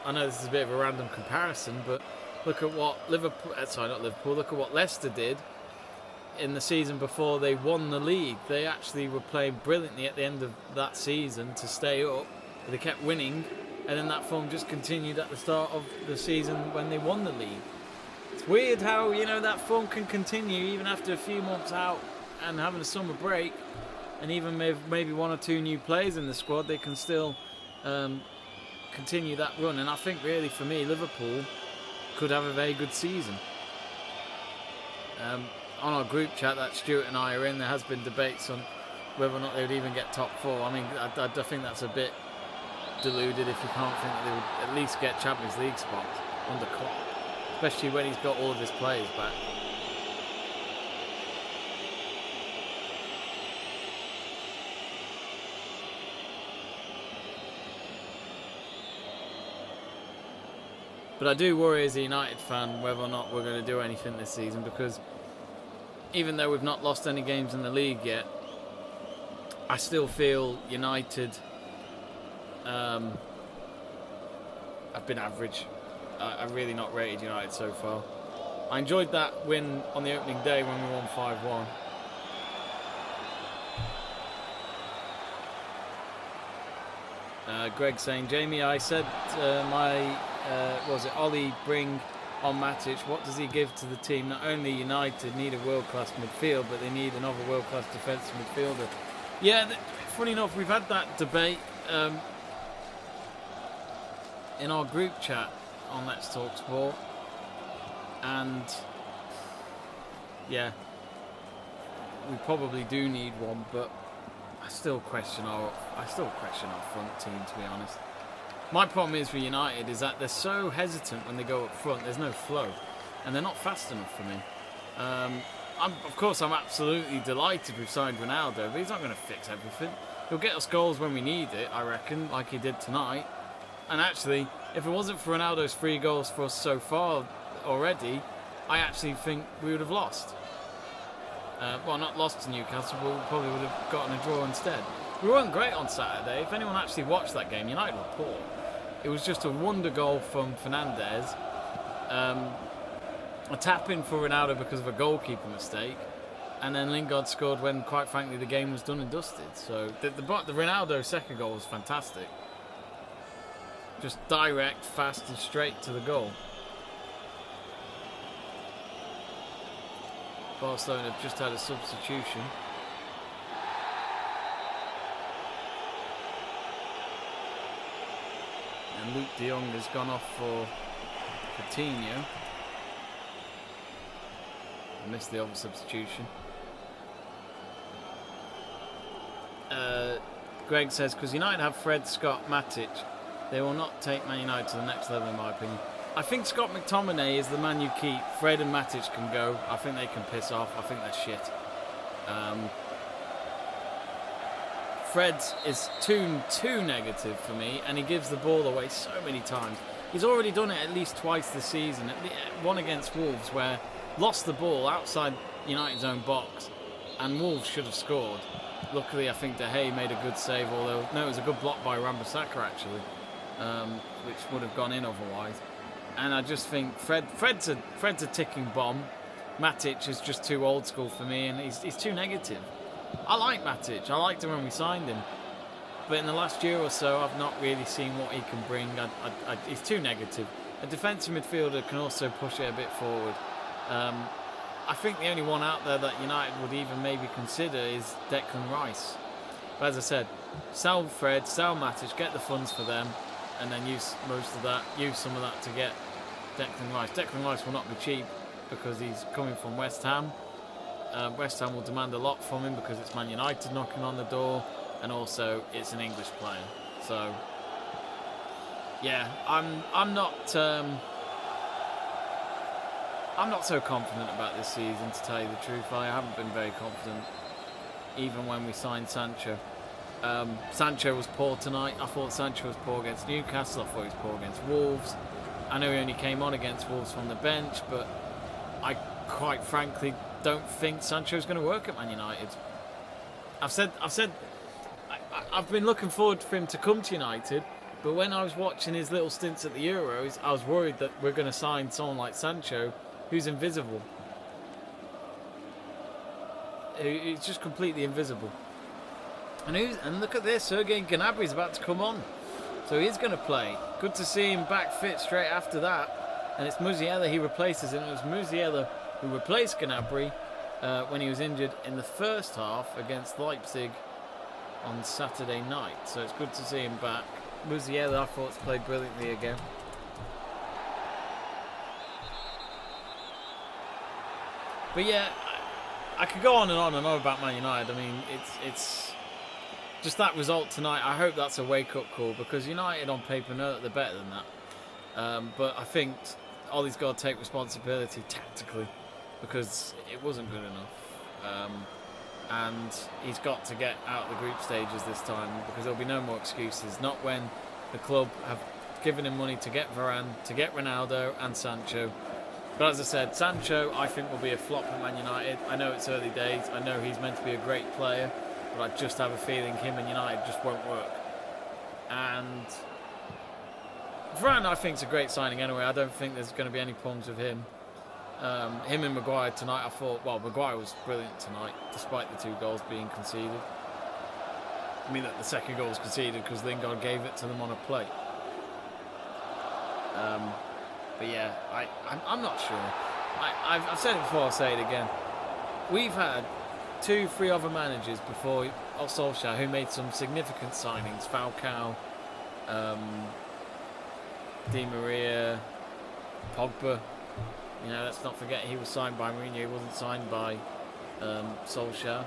I know this is a bit of a random comparison, but look at what look at what Leicester did in the season before they won the league. They actually were playing brilliantly at the end of that season to stay up. They kept winning, and then that form just continued at the start of the season when they won the league. It's weird how, you know, that form can continue even after a few months out and having a summer break, and even maybe one or two new players in the squad, they can still continue that run. And I think really for me, Liverpool could have a very good season. On our group chat that Stuart and I are in, there has been debates on whether or not they would even get top four. I mean, I think that's a bit deluded if you can't think that they would at least get Champions League spots under Klopp, especially when he's got all of his players back. But I do worry as a United fan whether or not we're going to do anything this season, because even though we've not lost any games in the league yet, I still feel United have been average. I've really not rated United so far. I enjoyed that win on the opening day when we won 5-1. Greg saying, Jamie, I said was it Ollie bring on Matic? What does he give to the team? Not only United need a world-class midfield, but they need another world-class defensive midfielder. Yeah, funny enough, we've had that debate in our group chat on Let's Talk Sport, and yeah, we probably do need one, but I still question our front team, to be honest. My problem is with United is that they're so hesitant when they go up front. There's no flow, and they're not fast enough for me. Of course, I'm absolutely delighted we've signed Ronaldo, but he's not going to fix everything. He'll get us goals when we need it, I reckon, like he did tonight. And actually, if it wasn't for Ronaldo's 3 goals for us so far already, I actually think we would have lost. Well, not lost to Newcastle, but we probably would have gotten a draw instead. We weren't great on Saturday. If anyone actually watched that game, United were poor. It was just a wonder goal from Fernandes. A tap-in for Ronaldo because of a goalkeeper mistake. And then Lingard scored when, quite frankly, the game was done and dusted. So the Ronaldo second goal was fantastic. Just direct, fast and straight to the goal. Barcelona have just had a substitution. And Luke de Jong has gone off for Coutinho. I missed the other substitution. Greg says, because United have Fred, Scott, Matic, they will not take Man United to the next level, in my opinion. I think Scott McTominay is the man you keep. Fred and Matic can go. I think they can piss off. I think they're shit. Fred is too negative for me, and he gives the ball away so many times. He's already done it at least twice this season. One against Wolves, where lost the ball outside United's own box, and Wolves should have scored. Luckily, I think De Gea made a good save, although no, it was a good block by Wan-Bissaka actually, which would have gone in otherwise. And I just think Fred's a ticking bomb. Matic is just too old school for me, and he's too negative. I like Matic. I liked him when we signed him, but in the last year or so, I've not really seen what he can bring. He's too negative. A defensive midfielder can also push it a bit forward. I think the only one out there that United would even maybe consider is Declan Rice. But as I said, sell Fred, sell Matic, get the funds for them, and then use some of that to get Declan Rice. Declan Rice will not be cheap because he's coming from West Ham. West Ham will demand a lot from him because it's Man United knocking on the door, and also it's an English player. So yeah, I'm not so confident about this season, to tell you the truth. I haven't been very confident, even when we signed Sancho. Sancho was poor tonight. I thought Sancho was poor against Newcastle. I thought he was poor against Wolves. I know he only came on against Wolves from the bench, but I quite frankly don't think Sancho's going to work at Man United. I've been looking forward for him to come to United, but when I was watching his little stints at the Euros, I was worried that we're going to sign someone like Sancho, who's invisible. He's just completely invisible. And look at this, Sergei Gnabry's about to come on. So he's going to play. Good to see him back fit straight after that. And it's Musiala he replaces him. It was Musiala who replaced Gnabry when he was injured in the first half against Leipzig on Saturday night. So it's good to see him back. Musiala, I thought, played brilliantly again. But yeah, I could go on and on about Man United. I mean, it's just that result tonight. I hope that's a wake-up call, because United on paper know that they're better than that. But I think Ollie's got to take responsibility tactically, because it wasn't good enough. And he's got to get out of the group stages this time, because there'll be no more excuses. Not when the club have given him money to get Varane, to get Ronaldo and Sancho. But as I said, Sancho I think will be a flop at Man United. I know it's early days. I know he's meant to be a great player, but I just have a feeling him and United just won't work. And Varane I think is a great signing anyway. I don't think there's going to be any problems with him. Him and Maguire tonight, I thought, well, Maguire was brilliant tonight, despite the 2 goals being conceded. I mean, that the second goal was conceded because Lingard gave it to them on a play. But yeah, I'm not sure. I've said it before, I'll say it again. We've had 2-3 other managers before Solskjaer who made some significant signings. Falcao, Di Maria, Pogba. You know, let's not forget he was signed by Mourinho. He wasn't signed by Solskjaer.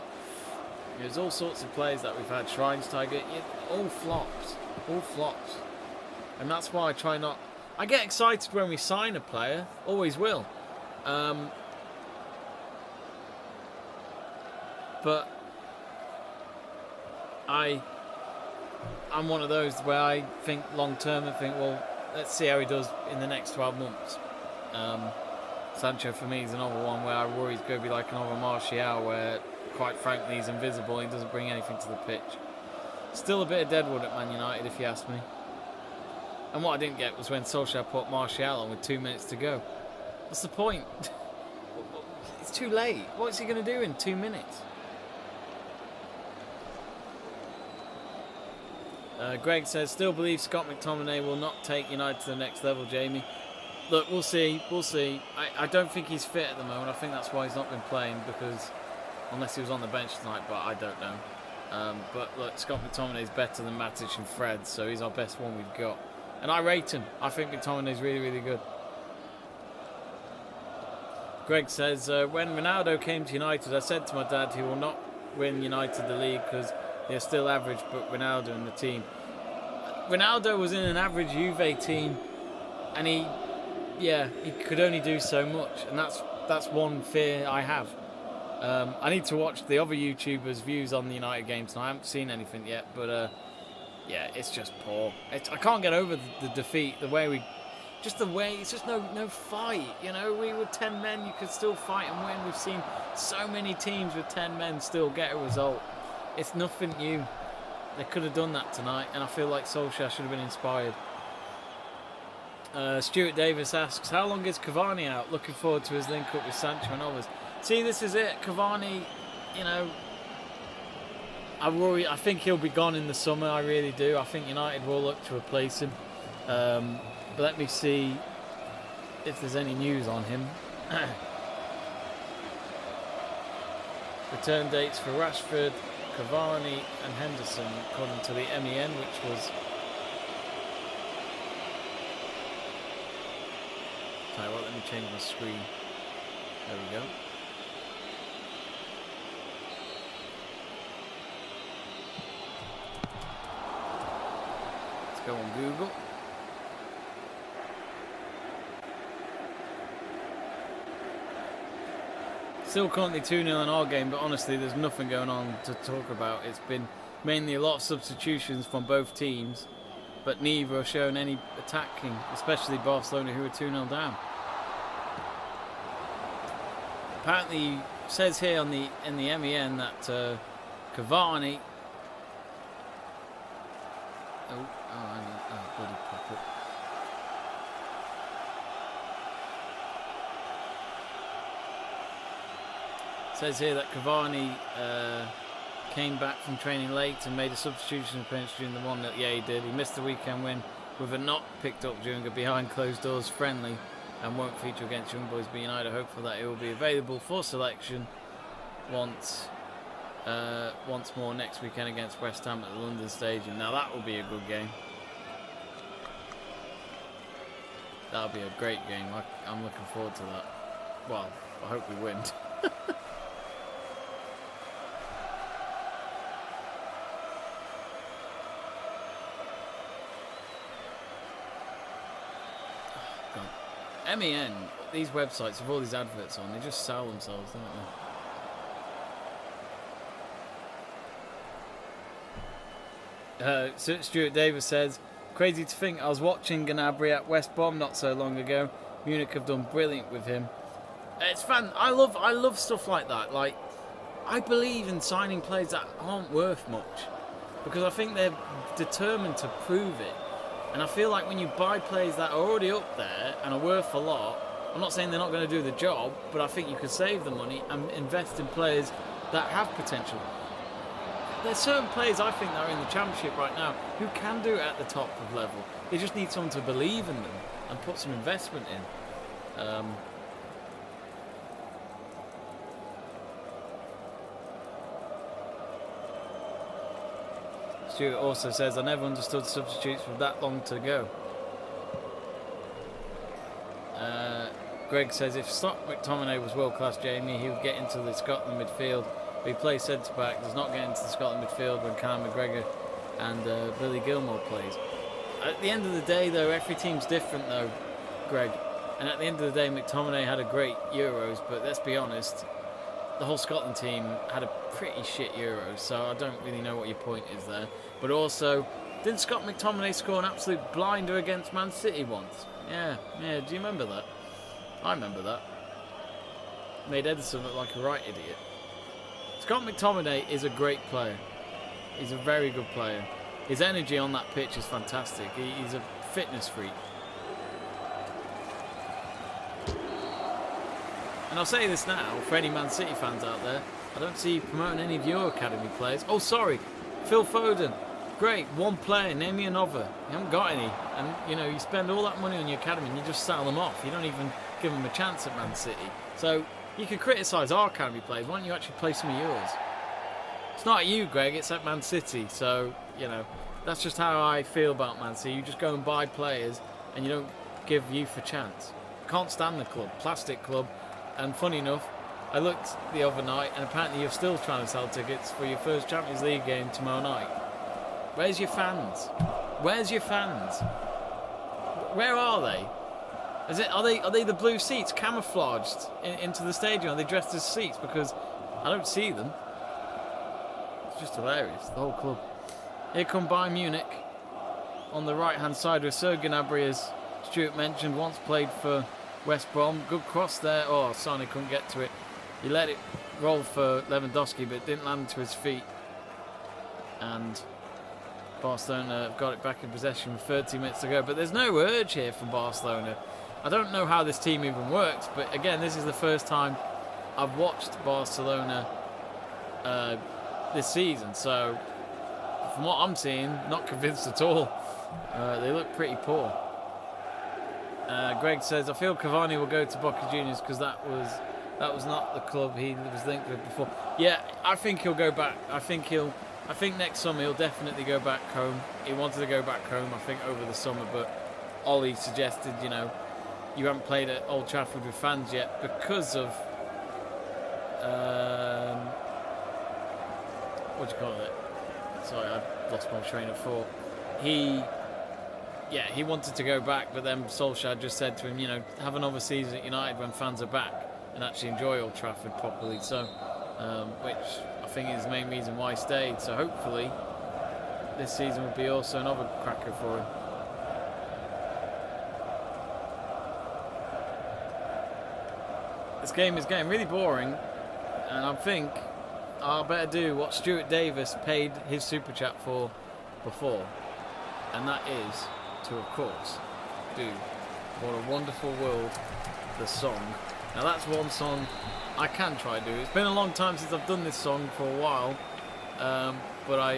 There's all sorts of players that we've had. Schweinsteiger, all flops. All flops. And that's why I try not... I get excited when we sign a player. Always will. But I'm one of those where I think long term and think, well, let's see how he does in the next 12 months. Sancho for me is another one where I worry he's going to be like another Martial, where quite frankly he's invisible and he doesn't bring anything to the pitch. Still a bit of deadwood at Man United if you ask me. And what I didn't get was when Solskjaer put Martial on with 2 minutes to go. What's the point? It's too late. What's he going to do in 2 minutes? Greg says, still believe Scott McTominay will not take United to the next level, Jamie. Look, we'll see. We'll see. I don't think he's fit at the moment. I think that's why he's not been playing, because unless he was on the bench tonight, but I don't know. But look, Scott McTominay is better than Matic and Fred, so he's our best one we've got. And I rate him. I think McTominay's really, really good. Greg says, when Ronaldo came to United, I said to my dad he will not win United the league because they're still average, but Ronaldo in the team. Ronaldo was in an average Juve team, and he could only do so much, and that's one fear I have. I need to watch the other YouTubers' views on the United game tonight. I haven't seen anything yet, but yeah, it's just poor. I can't get over the defeat, it's just no fight. You know, we were 10 men, you could still fight and win. We've seen so many teams with 10 men still get a result. It's nothing new. They could have done that tonight, and I feel like Solskjaer should have been inspired. Stuart Davis asks, how long is Cavani out? Looking forward to his link up with Sancho and others. See, this is it. Cavani, you know, I think he'll be gone in the summer. I really do. I think United will look to replace him. But let me see if there's any news on him. Return dates for Rashford, Cavani and Henderson, according to the MEN, which was... Tell you what, let me change my screen. There we go. Let's go on Google. Still currently 2-0 in our game, but honestly there's nothing going on to talk about. It's been mainly a lot of substitutions from both teams, but neither have shown any attacking, especially Barcelona, who are 2-0 down. Apparently, it says here in the MEN that Cavani... bloody pop-up. It says here that Cavani came back from training late and made a substitution appearance during the one that he did. He missed the weekend win with a knock picked up during a behind closed doors friendly and won't feature against Young Boys B United. Hopeful that it will be available for selection once more next weekend against West Ham at the London Stadium. Now that will be a good game. That'll be a great game. I'm looking forward to that. Well, I hope we win. MEN, these websites with all these adverts on, they just sell themselves, don't they? Stuart Davis says, crazy to think I was watching Gnabry at West Brom not so long ago. Munich have done brilliant with him. It's fun. I love stuff like that. Like, I believe in signing players that aren't worth much, because I think they're determined to prove it. And I feel like when you buy players that are already up there and are worth a lot, I'm not saying they're not going to do the job, but I think you could save the money and invest in players that have potential. there's certain players I think that are in the Championship right now who can do it at the top of level. They just need someone to believe in them and put some investment in. Stuart also says, I never understood substitutes with that long to go. Greg says, if Scott McTominay was world-class, Jamie, he would get into the Scotland midfield. But he plays centre-back, does not get into the Scotland midfield when Conor McGregor and Billy Gilmore plays. At the end of the day, though, every team's different, though, Greg. And at the end of the day, McTominay had a great Euros, but let's be honest, the whole Scotland team had a pretty shit Euros, so I don't really know what your point is there. But also, didn't Scott McTominay score an absolute blinder against Man City once? Yeah, do you remember that? I remember that. Made Edison look like a right idiot. Scott McTominay is a great player. He's a very good player. His energy on that pitch is fantastic. He's a fitness freak. And I'll say this now, for any Man City fans out there, I don't see you promoting any of your academy players. Oh, sorry, Phil Foden. Great, one player, name me another. You haven't got any. And, you know, you spend all that money on your academy and you just sell them off. You don't even give them a chance at Man City. So, you can criticise our academy players. Why don't you actually play some of yours? It's not at you, Greg, it's at Man City. So, you know, that's just how I feel about Man City. You just go and buy players and you don't give youth a chance. Can't stand the club. Plastic club. And funny enough, I looked the other night and apparently you're still trying to sell tickets for your first Champions League game tomorrow night. Where's your fans? Where's your fans? Where are they? Are they the blue seats camouflaged into the stadium? Are they dressed as seats? Because I don't see them. It's just hilarious, the whole club. Here come Bayern Munich on the right hand side with Serge Gnabry, as Stuart mentioned, once played for West Brom. Good cross there. Oh, Sane couldn't get to it. He let it roll for Lewandowski, but it didn't land to his feet. And Barcelona have got it back in possession with 30 minutes to go. But there's no urge here from Barcelona. I don't know how this team even works, but again, this is the first time I've watched Barcelona this season. So, from what I'm seeing, not convinced at all. They look pretty poor. Greg says, I feel Cavani will go to Boca Juniors because that was not the club he was linked with before. Yeah, I think he'll go back. I think next summer he'll definitely go back home. He wanted to go back home, I think, over the summer, but Ollie suggested, you know, you haven't played at Old Trafford with fans yet because of what do you call it? Sorry, I lost my train of thought. He wanted to go back, but then Solskjaer just said to him, you know, have another season at United when fans are back and actually enjoy Old Trafford properly. So, which I think is the main reason why he stayed. So hopefully this season will be also another cracker for him. This game is getting really boring, and I think I better do what Stuart Davies paid his super chat for before, and that is to, of course, do What a Wonderful World, the song. Now that's one song I can try to do. It's been a long time since I've done this song for a while, but I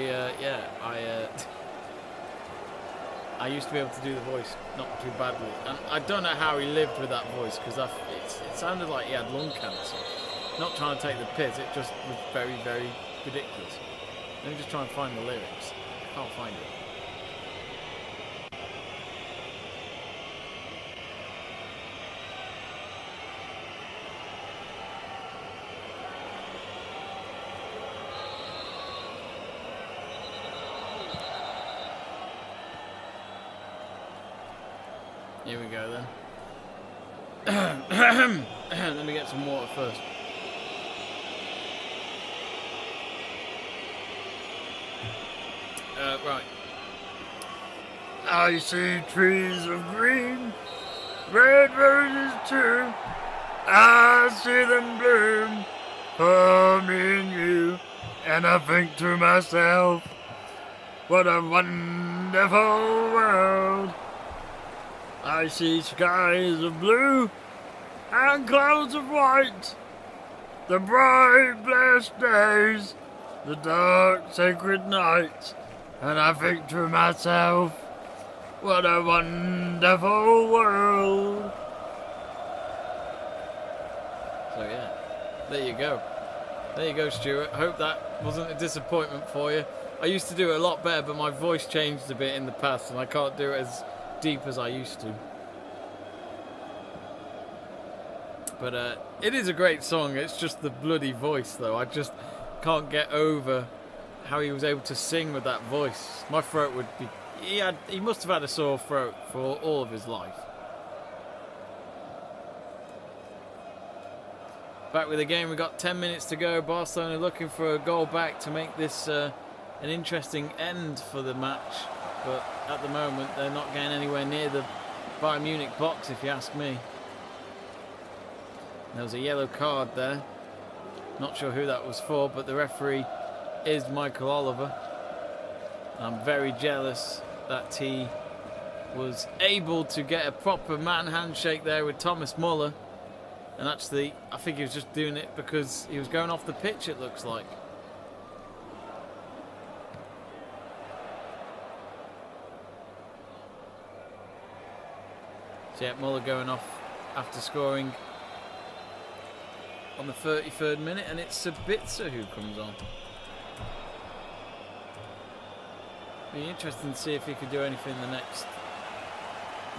used to be able to do the voice not too badly, and I don't know how he lived with that voice because it sounded like he had lung cancer. Not trying to take the piss, it just was very, very ridiculous. Let me just try and find the lyrics. I can't find it. Here we go then. Let me get some water first. Right. I see trees of green, red roses too. I see them bloom for me and you. And I think to myself, what a wonderful world. I see skies of blue and clouds of white, the bright blessed days the dark, sacred night, and I think to myself, what a wonderful world. So yeah, there you go. There you go, Stuart. Hope that wasn't a disappointment for you. I used to do it a lot better, but my voice changed a bit in the past, and I can't do it as deep as I used to. But it is a great song. It's just the bloody voice, though. I just can't get over how he was able to sing with that voice. My throat would be... He must have had a sore throat for all of his life. Back with the game. We've got 10 minutes to go. Barcelona looking for a goal back to make this an interesting end for the match. But at the moment, they're not getting anywhere near the Bayern Munich box, if you ask me. There was a yellow card there. Not sure who that was for, but the referee is Michael Oliver. I'm very jealous that he was able to get a proper man handshake there with Thomas Muller. And actually, I think he was just doing it because he was going off the pitch, it looks like. So yeah, Muller going off after scoring on the 33rd minute, and it's Sabitzer who comes on. Be interesting to see if he could do anything in the next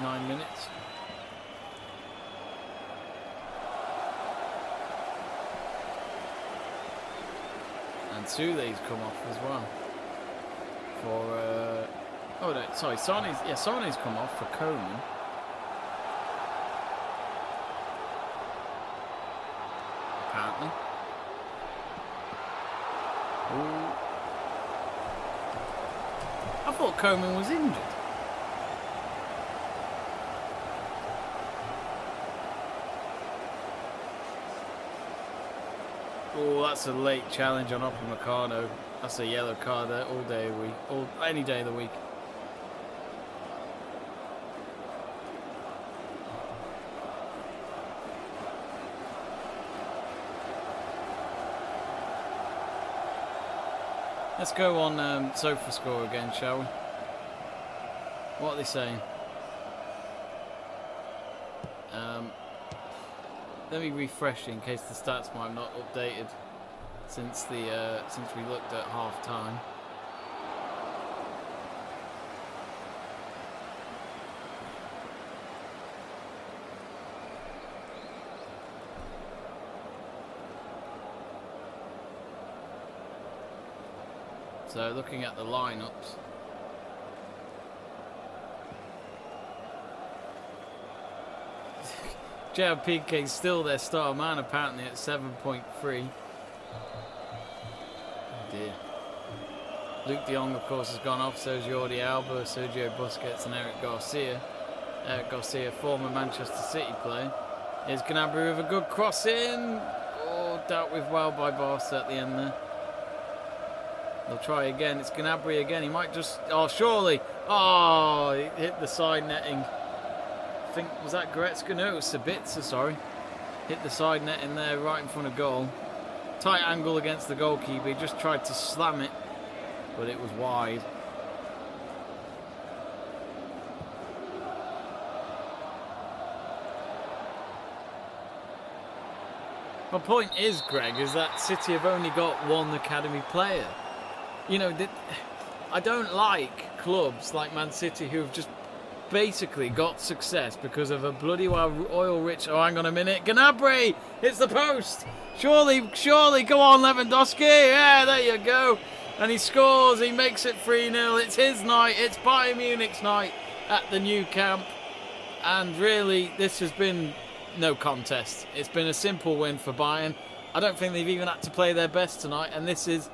9 minutes. And Sule's come off as well. For oh no, sorry, Sane's come off for Coleman. Apparently. Ooh. I thought Coleman was injured. Oh, that's a late challenge on Upamecano. That's a yellow card there all day of the week, any day of the week. Let's go on SofaScore again, shall we? What are they saying? Let me refresh in case the stats might have not updated since we looked at half time. So looking at the lineups. Gerard Piqué's still their star man apparently at 7.3. Oh dear. Luke de Jong of course has gone off, so is Jordi Alba, Sergio Busquets and Eric Garcia. Eric Garcia, former Manchester City player. Here's Gnabry with a good cross in. Oh, dealt with well by Barca at the end there. They'll try again. It's Gnabry again. He might just... Oh, surely. Oh, he hit the side netting. I think... Was that Goretzka? No, it was Sabitzer, sorry. Hit the side netting there right in front of goal. Tight angle against the goalkeeper. He just tried to slam it, but it was wide. My point is, Greg, is that City have only got one academy player. You know, I don't like clubs like Man City who have just basically got success because of a bloody well oil-rich... Oh, hang on a minute. Gnabry! It's the post! Surely, go on, Lewandowski! Yeah, there you go. And he scores, he makes it 3-0. It's his night, it's Bayern Munich's night at the new camp. And really, this has been no contest. It's been a simple win for Bayern. I don't think they've even had to play their best tonight, and this is...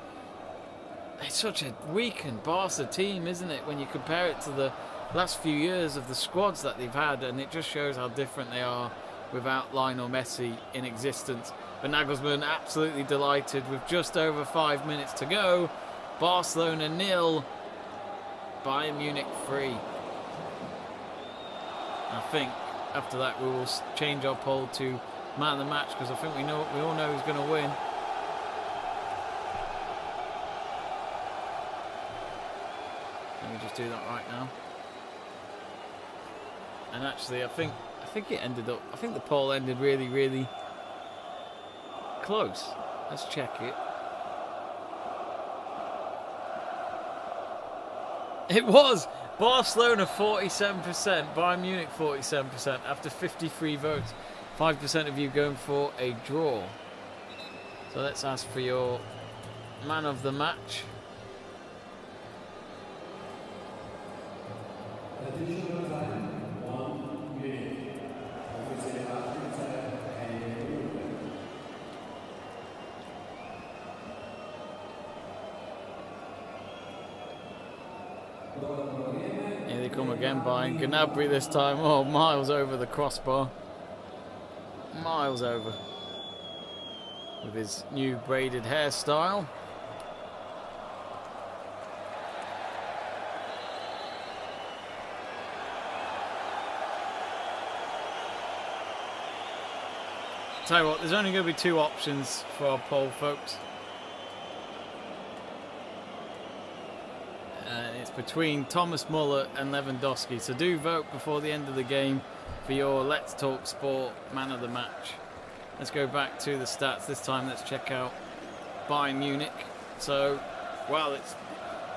It's such a weakened Barca team, isn't it, when you compare it to the last few years of the squads that they've had, and it just shows how different they are without Lionel Messi in existence. But Nagelsmann absolutely delighted with just over 5 minutes to go. Barcelona 0, Bayern Munich 3. I think after that we will change our poll to man of the match because I think we all know who's going to win. me just do that right now. And actually, I think it ended up. I think the poll ended really, really close. Let's check it. It was Barcelona 47%, Bayern Munich 47% after 53 votes. 5% of you going for a draw. So let's ask for your man of the match. Here they come again, Bayern. Gnabry this time. Oh, miles over the crossbar. Miles over. With his new braided hairstyle. Tell you what, there's only going to be two options for our poll, folks. It's between Thomas Muller and Lewandowski. So do vote before the end of the game for your Let's Talk Sport man of the match. Let's go back to the stats. This time let's check out Bayern Munich. So, well, it's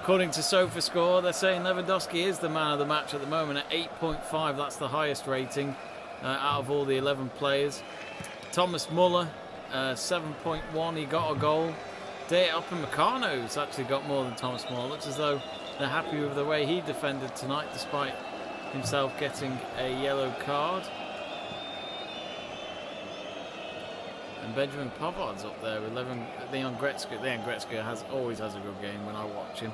according to SofaScore, they're saying Lewandowski is the man of the match at the moment at 8.5. That's the highest rating out of all the 11 players. Thomas Muller, 7.1. He got a goal. Upamecano's actually got more than Thomas Muller. Looks as though they're happy with the way he defended tonight, despite himself getting a yellow card. And Benjamin Pavard's up there with Leon Goretzka. Leon Goretzka always has a good game when I watch him.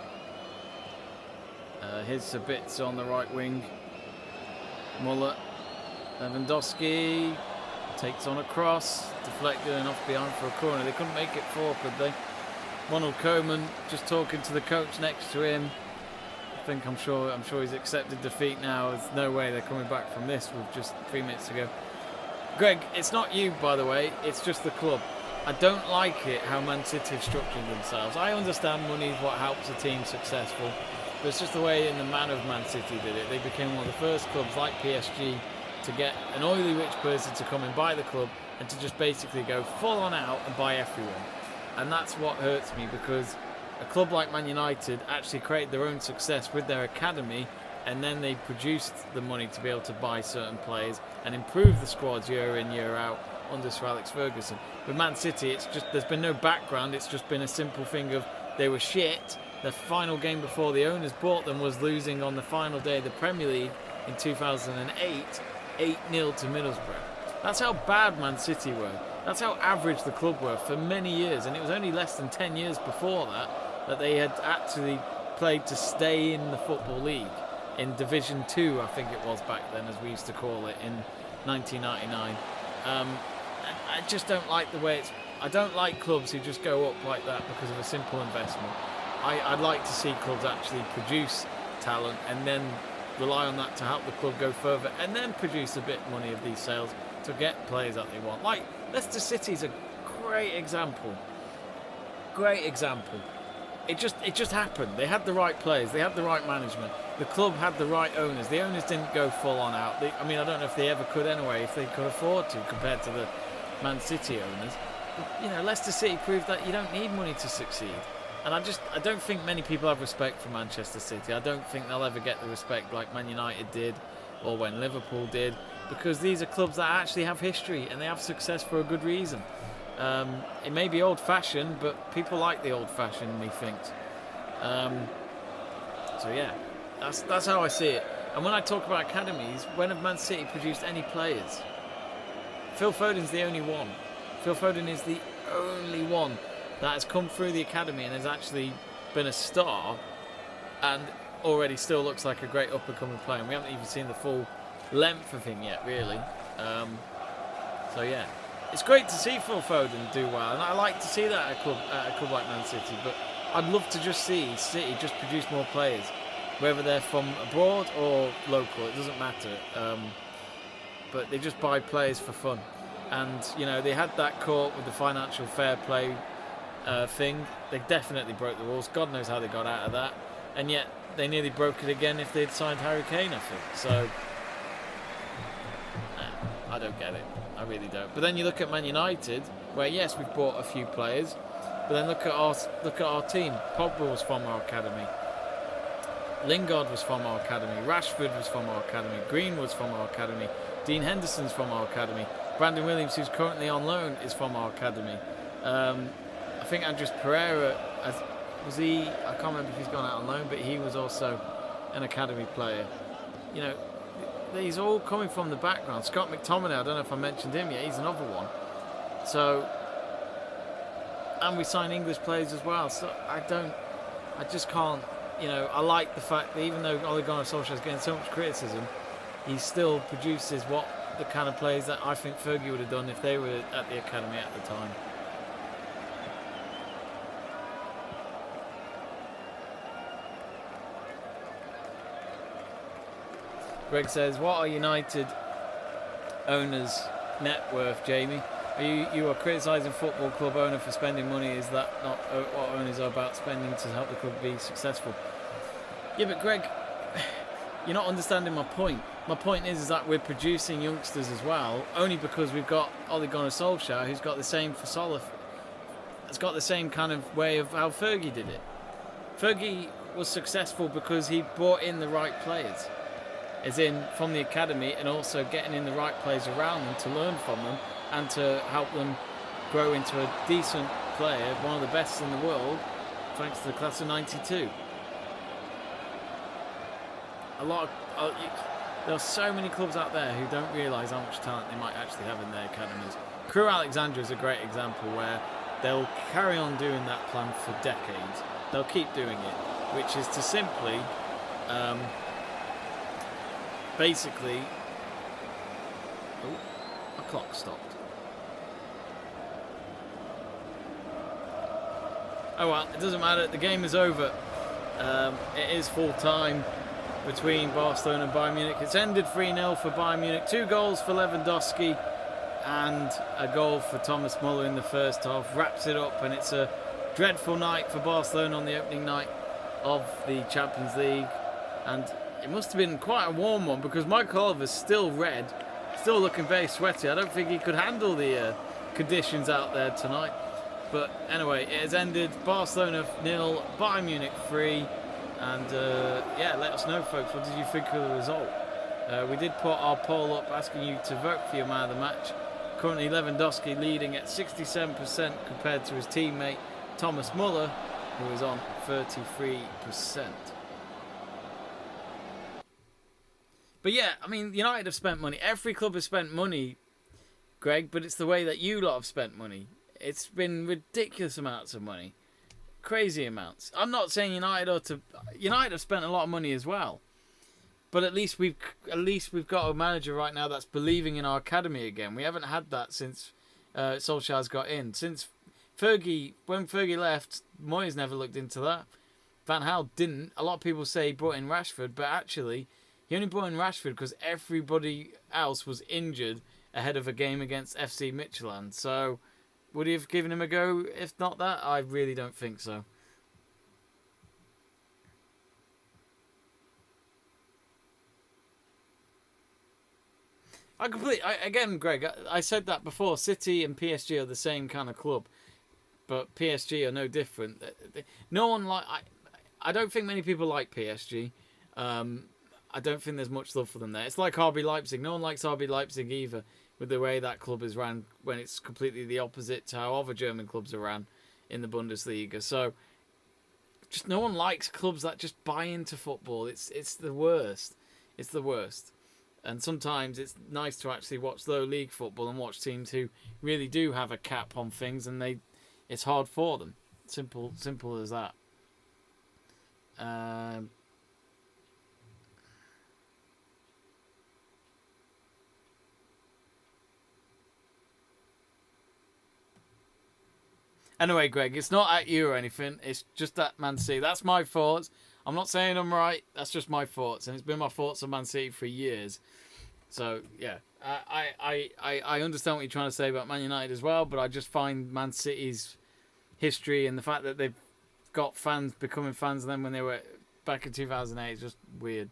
Here's Sabitzer on the right wing. Muller. Lewandowski takes on a cross, deflected and off behind for a corner. They couldn't make it four, could they? Ronald Koeman just talking to the coach next to him. I'm sure he's accepted defeat now. There's no way they're coming back from this with just 3 minutes to go. Greg, it's not you, by the way. It's just the club. I don't like it how Man City have structured themselves. I understand money is what helps a team successful, but it's just the way in the manner of Man City did it. They became one of the first clubs, like PSG, to get an oily rich person to come and buy the club and to just basically go full on out and buy everyone. And that's what hurts me, because a club like Man United actually created their own success with their academy, and then they produced the money to be able to buy certain players and improve the squads year in, year out under Sir Alex Ferguson. With Man City, it's just there's been no background. It's just been a simple thing of they were shit. The final game before the owners bought them was losing on the final day of the Premier League in 2008, 8-0 to Middlesbrough. That's how bad Man City were. That's how average the club were for many years, and it was only less than 10 years before that they had actually played to stay in the Football League, in Division 2, I think it was back then, as we used to call it, in 1999. I just don't like the way I don't like clubs who just go up like that because of a simple investment. I'd like to see clubs actually produce talent and then rely on that to help the club go further, and then produce a bit of money of these sales to get players that they want. Like Leicester City's a great example. Great example. It just happened. They had the right players. They had the right management. The club had the right owners. The owners didn't go full on out. I don't know if they ever could anyway, if they could afford to, compared to the Man City owners. But, Leicester City proved that you don't need money to succeed. And I don't think many people have respect for Manchester City. I don't think they'll ever get the respect like Man United did, or when Liverpool did, because these are clubs that actually have history and they have success for a good reason. It may be old-fashioned, but people like the old-fashioned, methinks. So yeah, that's how I see it. And when I talk about academies, when have Man City produced any players? Phil Foden's the only one. Phil Foden is the only one that has come through the academy and has actually been a star, and already still looks like a great up-and-coming player. And we haven't even seen the full length of him yet, really. So yeah, it's great to see Phil Foden do well, and I like to see that at a club like Man City. But I'd love to just see City just produce more players, whether they're from abroad or local. It doesn't matter. But they just buy players for fun, and they had that caught with the financial fair play thing. They definitely broke the rules. God knows how they got out of that, and yet they nearly broke it again if they'd signed Harry Kane, I think. So, I don't get it. I really don't. But then you look at Man United, where yes, we've bought a few players, but then look at our team. Pogba was from our academy. Lingard was from our academy. Rashford was from our academy. Green was from our academy. Dean Henderson's from our academy. Brandon Williams, who's currently on loan, is from our academy. I think Andres Pereira, was he? I can't remember if he's gone out on loan, but he was also an academy player. You know, he's all coming from the background. Scott McTominay, I don't know if I mentioned him yet. He's another one. So, and we sign English players as well. So I just can't. You know, I like the fact that even though Ole Gunnar Solskjaer is getting so much criticism, he still produces what the kind of players that I think Fergie would have done if they were at the academy at the time. Greg says, what are United owners' net worth, Jamie? You are criticising football club owner for spending money. Is that not what owners are about, spending to help the club be successful? Yeah, but Greg, you're not understanding my point. My point is that we're producing youngsters as well, only because we've got Ole Gunnar Solskjaer, who's got the same has got the same kind of way of how Fergie did it. Fergie was successful because he brought in the right players, as in from the academy, and also getting in the right players around them to learn from them and to help them grow into a decent player, one of the best in the world, thanks to the class of '92. There are so many clubs out there who don't realise how much talent they might actually have in their academies. Crewe Alexandria is a great example where they'll carry on doing that plan for decades. They'll keep doing it, which is to simply, basically... Oh, my clock stopped. Oh well, it doesn't matter. The game is over. It is full time between Barcelona and Bayern Munich. It's ended 3-0 for Bayern Munich. 2 goals for Lewandowski and a goal for Thomas Muller in the first half. Wraps it up, and it's a dreadful night for Barcelona on the opening night of the Champions League. And it must have been quite a warm one because Michael Oliver's still red, still looking very sweaty. I don't think he could handle the conditions out there tonight. But anyway, it has ended. Barcelona 0, Bayern Munich 3. And yeah, let us know, folks, what did you think of the result? We did put our poll up asking you to vote for your man of the match. Currently Lewandowski leading at 67% compared to his teammate Thomas Muller, who is on 33%. But yeah, I mean, United have spent money. Every club has spent money, Greg, but it's the way that you lot have spent money. It's been ridiculous amounts of money. Crazy amounts. I'm not saying United have spent a lot of money as well, but at least we've got a manager right now that's believing in our academy again. We haven't had that since Solskjaer's got in. Since when Fergie left, Moyes never looked into that. Van Gaal didn't. A lot of people say he brought in Rashford, but actually he only brought in Rashford because everybody else was injured ahead of a game against FC Midtjylland. So would he have given him a go if not that? I really don't think so. Again, Greg, I said that before. City and PSG are the same kind of club, but PSG are no different. No one I don't think many people like PSG. I don't think there's much love for them there. It's like RB Leipzig. No one likes RB Leipzig either, with the way that club is ran, when it's completely the opposite to how other German clubs are ran in the Bundesliga. So just no one likes clubs that just buy into football. It's the worst. It's the worst. And sometimes it's nice to actually watch low league football and watch teams who really do have a cap on things, and it's hard for them. Simple as that. Anyway, Greg, it's not at you or anything. It's just at Man City. That's my thoughts. I'm not saying I'm right. That's just my thoughts, and it's been my thoughts on Man City for years. So yeah, I understand what you're trying to say about Man United as well, but I just find Man City's history and the fact that they've got fans becoming fans of them when they were back in 2008 is just weird.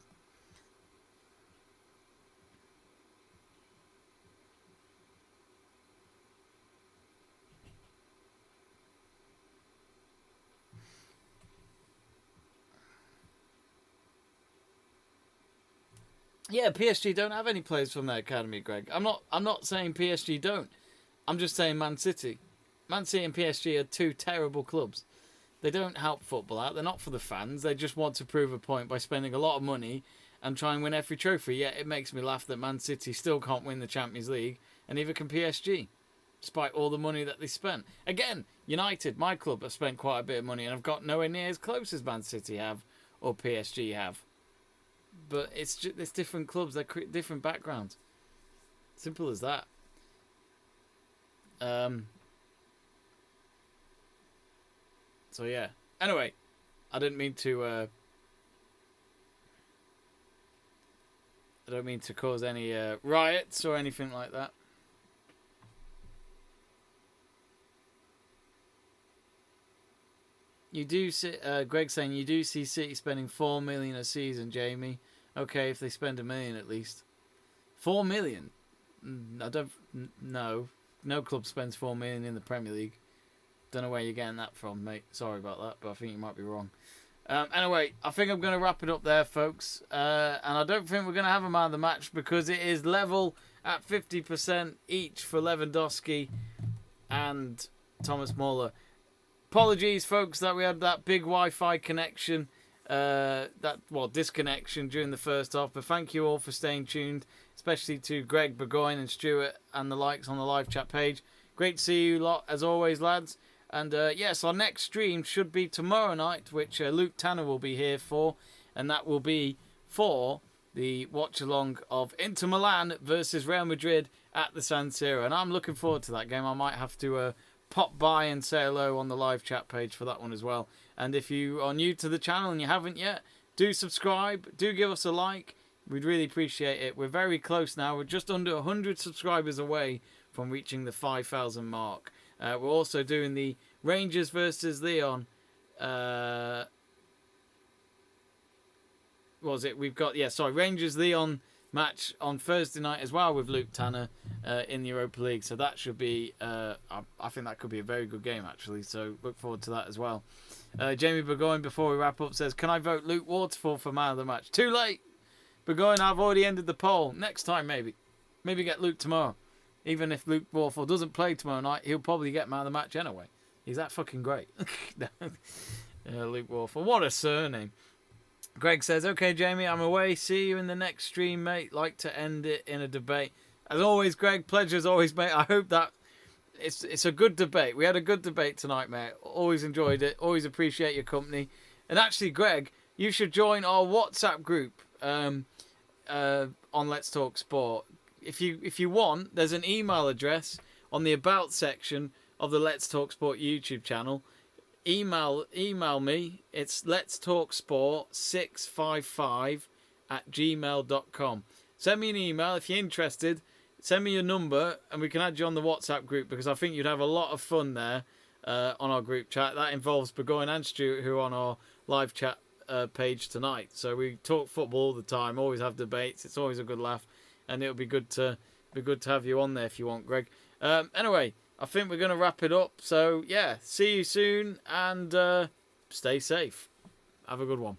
Yeah, PSG don't have any players from their academy, Greg. I'm not saying PSG don't. I'm just saying Man City. Man City and PSG are two terrible clubs. They don't help football out. They're not for the fans. They just want to prove a point by spending a lot of money and try and win every trophy. Yet it makes me laugh that Man City still can't win the Champions League, and neither can PSG, despite all the money that they spent. Again, United, my club, have spent quite a bit of money and have got nowhere near as close as Man City have or PSG have. But it's different clubs. They're different backgrounds. Simple as that. So yeah. Anyway, I didn't mean to. I don't mean to cause any riots or anything like that. You do see, Greg saying you do see City spending $4 million a season, Jamie. Okay, if they spend $1 million at least. $4 million? I don't. No club spends $4 million in the Premier League. Don't know where you're getting that from, mate. Sorry about that, but I think you might be wrong. Anyway, I think I'm going to wrap it up there, folks. And I don't think we're going to have a man of the match because it is level at 50% each for Lewandowski and Thomas Muller. Apologies, folks, that we had that big Wi-Fi connection, disconnection during the first half. But thank you all for staying tuned, especially to Greg, Burgoyne and Stuart and the likes on the live chat page. Great to see you lot, as always, lads. And yes, our next stream should be tomorrow night, which Luke Tanner will be here for. And that will be for the watch-along of Inter Milan versus Real Madrid at the San Siro. And I'm looking forward to that game. I might have to pop by and say hello on the live chat page for that one as well. And if you are new to the channel and you haven't yet, do subscribe. Do give us a like. We'd really appreciate it. We're very close now. We're just under 100 subscribers away from reaching the 5,000 mark. We're also doing the Rangers versus Leon. Rangers Leon match on Thursday night as well with Luke Tanner in the Europa League. So that should be, I think that could be a very good game actually. So look forward to that as well. Jamie Burgoyne, before we wrap up, says, "Can I vote Luke Waterfall for man of the match?" Too late, Burgoyne. I've already ended the poll. Next time maybe get Luke tomorrow. Even if Luke Waterfall doesn't play tomorrow night, he'll probably get man of the match anyway. He's that fucking great. Luke Waterfall. What a surname. Greg says, "Okay, Jamie, I'm away. See you in the next stream, mate. Like to end it in a debate." As always, Greg, pleasure as always, mate. I hope that it's a good debate. We had a good debate tonight, mate. Always enjoyed it. Always appreciate your company. And actually, Greg, you should join our WhatsApp group on Let's Talk Sport. If you want, there's an email address on the About section of the Let's Talk Sport YouTube channel. Email me. It's letstalksport655@gmail.com. Send me an email if you're interested. Send me your number and we can add you on the WhatsApp group because I think you'd have a lot of fun there on our group chat. That involves Burgoyne and Stuart, who are on our live chat page tonight. So we talk football all the time. Always have debates. It's always a good laugh, and it'll be good to have you on there if you want, Greg. Anyway, I think we're going to wrap it up. So, yeah, see you soon and stay safe. Have a good one.